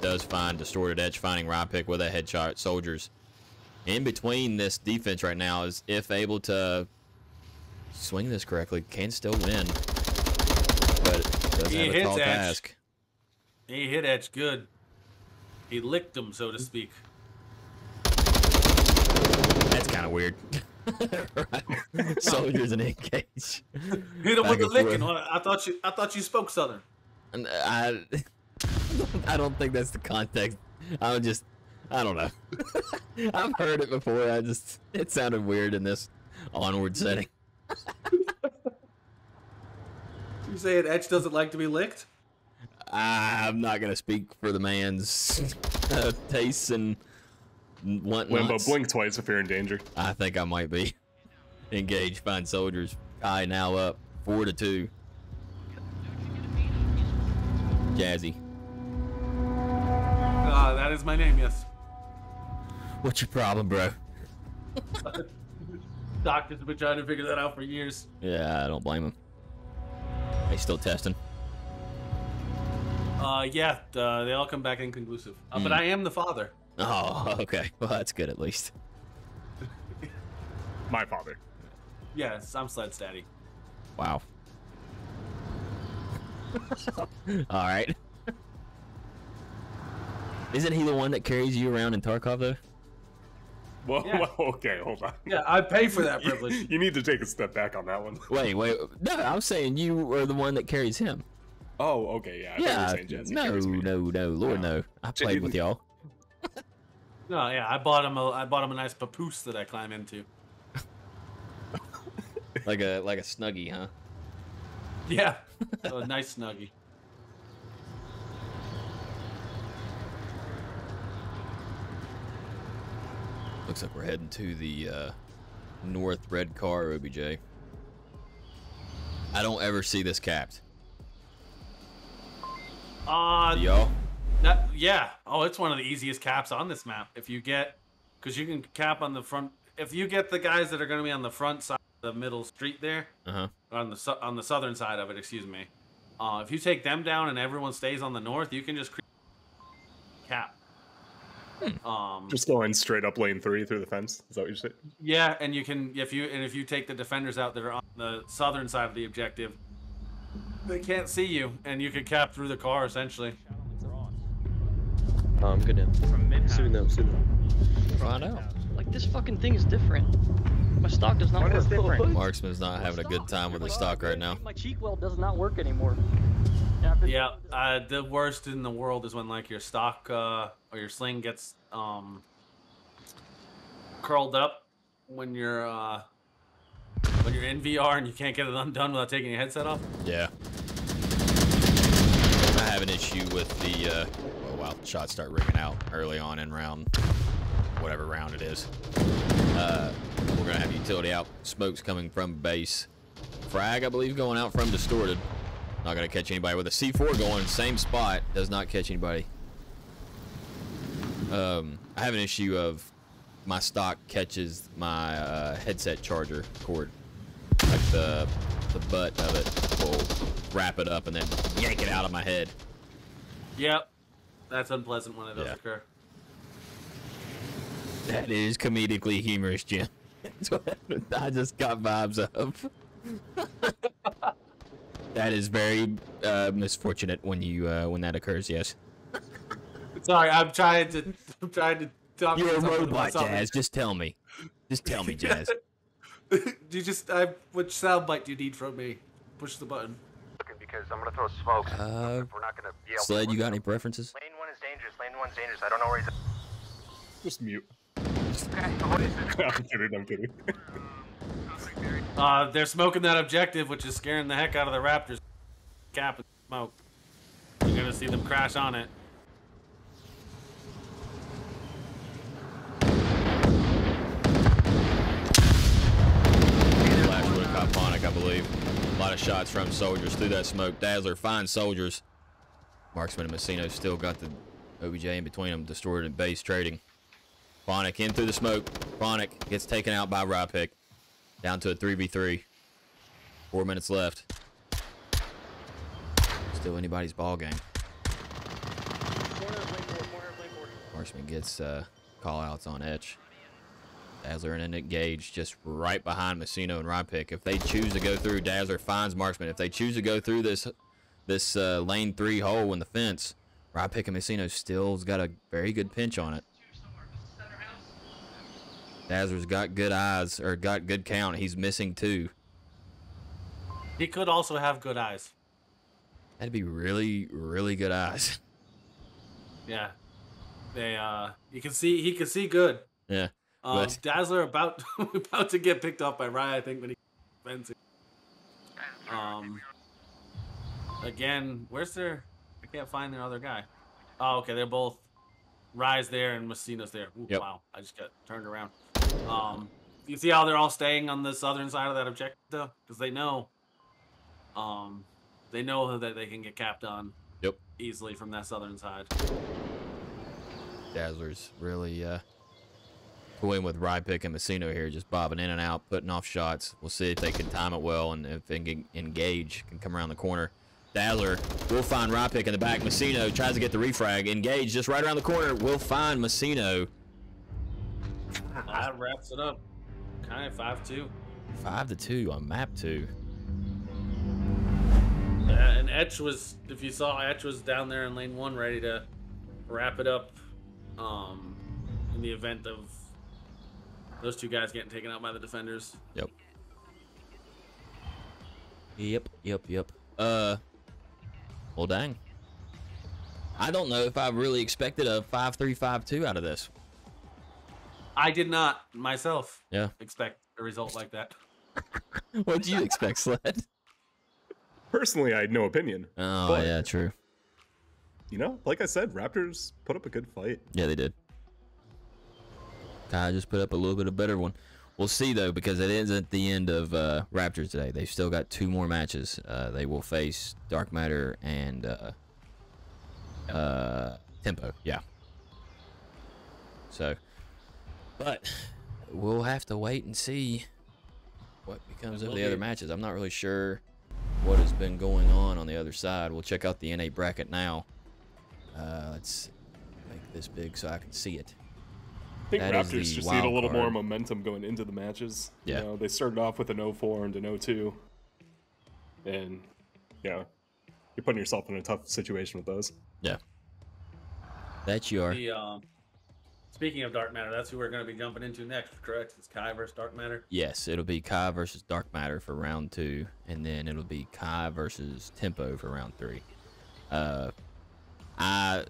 does find Distorted Edge, finding Rypick with a headshot. Soldiers in between this defense right now is, if able to swing this correctly, can still win. But it does have a tall task. He hit Edge good. He licked him, so to speak. That's kind of weird. Right. Soldiers and engage. Hit him with the licking. I thought you spoke Southern. I don't think that's the context. I don't know. I've heard it before. It sounded weird in this onward setting. You saying Edge doesn't like to be licked? I'm not gonna speak for the man's tastes and whatnot. Limbo, blink twice if you're in danger. I think I might be. Engage, find soldiers. Kai now up 4-2. Jazzy. That is my name, yes. What's your problem, bro? Doctors have been trying to figure that out for years. Yeah, I don't blame him. They still testing? Yeah, they all come back inconclusive. But I am the father. Oh, okay. Well, that's good at least. My father. Yes, I'm Sled's daddy. Wow. All right. Isn't he the one that carries you around in Tarkov, though? Well, Yeah. well, okay, hold on. Yeah, I pay for that privilege. You need to take a step back on that one. Wait. No, I'm saying you are the one that carries him. Oh, okay, yeah. I thought you were saying Jazzy no, carries me. no, Lord, no. I played with y'all. No, yeah, I bought him a nice papoose that I climb into. like a Snuggie, huh? Yeah, a nice Snuggie. Looks like we're heading to the north red car, OBJ. I don't ever see this capped. Y'all? Yeah. Oh, it's one of the easiest caps on this map. If you get, because you can cap on the front. If you get the guys that are going to be on the front side of the middle street there, on the southern side of it, excuse me. If you take them down and everyone stays on the north, you can just cap. Just going straight up lane 3 through the fence. Is that what you said? Yeah, and you can if you take the defenders out that are on the southern side of the objective, they can't see you, and you can cap through the car essentially. I'm good now. Soon them. Right out. Like, this fucking thing is different. My stock does not work different. Marksman's not having a good time with his stock right now. My cheek weld does not work anymore. Yeah, the worst in the world is when like your stock or your sling gets curled up when you're in VR and you can't get it undone without taking your headset off. Yeah. I have an issue with the oh wow, shots start ringing out early on in round, whatever round it is. We're gonna have utility out. Smoke's coming from base. Frag, I believe, going out from distorted. Not gonna catch anybody with a C4 going same spot. Does not catch anybody. I have an issue of my stock catches my headset charger cord. Like the butt of it will wrap it up and then yank it out of my head. Yep, that's unpleasant when it does occur. That is comedically humorous, Jim. That's what I just got vibes of. That is very misfortunate when you when that occurs. Yes. Sorry, I'm trying to talk. You're a robot, Jazz. Just tell me. Just tell me, Jazz. Which soundbite do you need from me? Push the button. Because I'm gonna throw smoke. We're not gonna be able Sled, you got any preferences? Lane 1 is dangerous. Lane 1's dangerous. I don't know where he's at. Just mute. Okay, what is it? I'm kidding. They're smoking that objective, which is scaring the heck out of the Raptors. Cap and smoke. You're gonna see them crash on it. Flash would have caught Ponic, I believe. A lot of shots from soldiers through that smoke. Dazzler finds soldiers. Marksman and Messino still got the OBJ in between them, distorted and base trading. Ponic in through the smoke. Ponic gets taken out by Rypick. Down to a 3v3. 4 minutes left. Still anybody's ball game. Marksman gets call outs on Etch. Dazzler and Engage just right behind Messino and Rypick. If they choose to go through, Dazzler finds Marksman. If they choose to go through this lane 3 hole in the fence, Rypick and Messino still's got a very good pinch on it. Dazzler's got good eyes, or got good count. He's missing 2. He could also have good eyes. That'd be really, really good eyes. Yeah. They he can see good. Yeah. Dazzler about to get picked up by Rye, I think, when he fencing. Again, where's their? I can't find their other guy. Oh, okay, they're both. Rye's there and Messino's there. Ooh, yep. Wow, I just got turned around. You see how they're all staying on the southern side of that objective, though, because they know that they can get capped on. Yep. Easily from that southern side. Dazzler's really toying with Rypick and Messino here, just bobbing in and out, putting off shots. We'll see if they can time it well and if Engage can come around the corner. Dazzler will find Rypick in the back. Messino tries to get the refrag. Engage just right around the corner. Will find Messino. That wraps it up. Kind of 5-2. 5-2 on map 2. And Etch was, if you saw, Etch was down there in lane 1 ready to wrap it up in the event of those 2 guys getting taken out by the defenders. Yep. Well, dang. I don't know if I really expected a 5-3, 5-2 out of this. I did not myself expect a result like that. What did you expect, Sled? Personally, I had no opinion. Oh, but, yeah, true. You know, like I said, Raptors put up a good fight. Yeah, they did. Kai just put up a little bit of a better one. We'll see, though, because it is at the end of Raptors today. They've still got 2 more matches. They will face Dark Matter and Tempo. Yeah. So, but we'll have to wait and see what becomes of the other matches. I'm not really sure what has been going on the other side. We'll check out the NA bracket now. Let's make this big so I can see it. I think That is Raptors the just need a wild little more card. momentum going into the matches. Yeah. You know, they started off with an 0-4 and an 0-2. And, you know, you're putting yourself in a tough situation with those. Yeah. That you are. The, speaking of Dark Matter, that's who we're going to be jumping into next, correct? It's Kai versus Dark Matter? Yes, it'll be Kai versus Dark Matter for round 2, and then it'll be Kai versus Tempo for round 3. I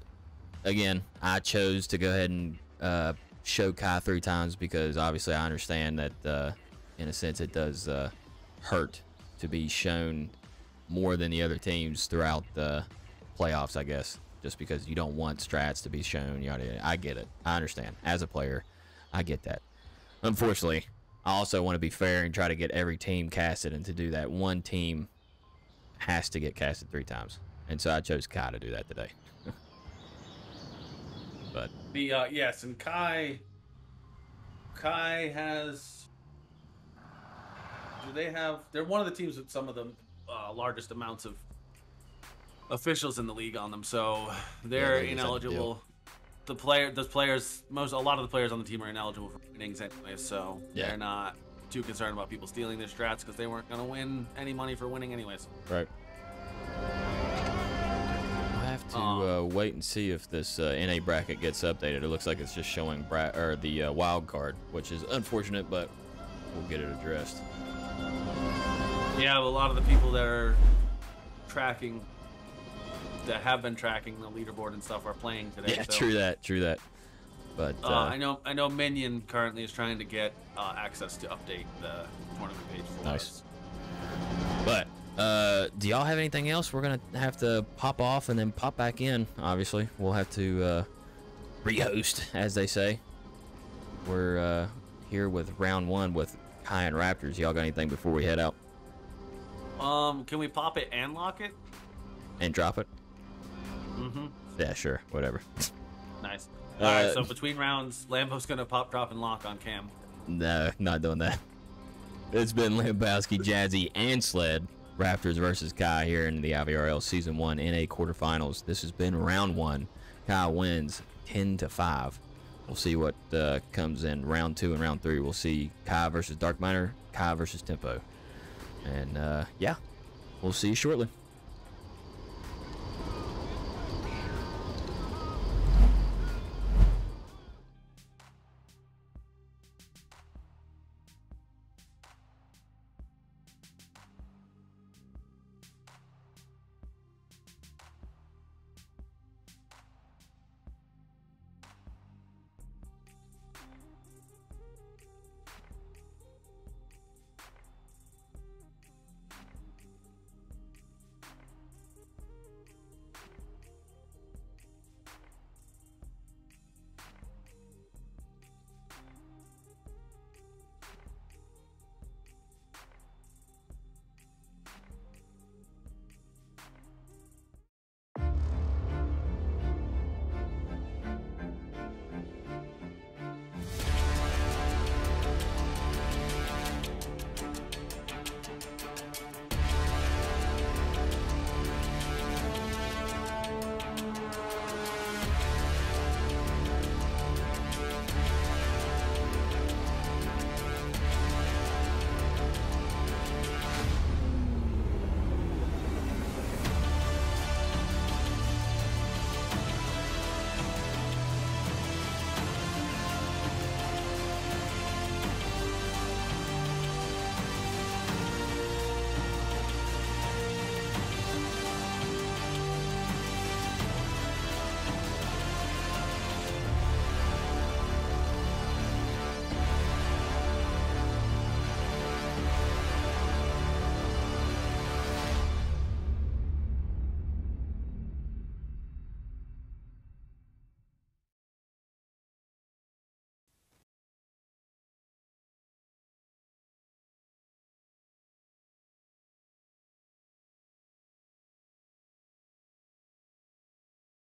chose to go ahead and show Kai 3 times because obviously I understand that in a sense it does hurt to be shown more than the other teams throughout the playoffs, I guess, just because you don't want strats to be shown. I get it. I understand. As a player, I get that. Unfortunately, I also want to be fair and try to get every team casted, and to do that, one team has to get casted 3 times. And so I chose Kai to do that today. But yes, and Kai has. They're one of the teams with some of the largest amounts of officials in the league on them, so they're ineligible. A lot of the players on the team are ineligible for winnings anyway, so they're not too concerned about people stealing their strats because they weren't going to win any money for winning anyways. Right. I'll have to wait and see if this NA bracket gets updated. It looks like it's just showing the wild card, which is unfortunate, but we'll get it addressed. Yeah, a lot of the people that are have been tracking the leaderboard and stuff are playing today. Yeah, so. True that. But I know Minion currently is trying to get access to update the tournament page for us. But do y'all have anything else? We're gonna have to pop off and then pop back in. Obviously, we'll have to re-host, as they say. We're here with round 1 with Kai and Raptors. Y'all got anything before we head out? Can we pop it and lock it? And drop it? Mm-hmm. Yeah, sure. Whatever. Nice. All right, so between rounds, Lambo's going to pop, drop, and lock on Cam. No, not doing that. It's been Lambowski, Jazzy, and Sled. Raptors versus Kai here in the IVRL Season 1 NA quarterfinals. This has been round 1. Kai wins 10-5. We'll see what comes in round 2 and round 3. We'll see Kai versus Dark Matter, Kai versus Tempo. And, yeah, we'll see you shortly.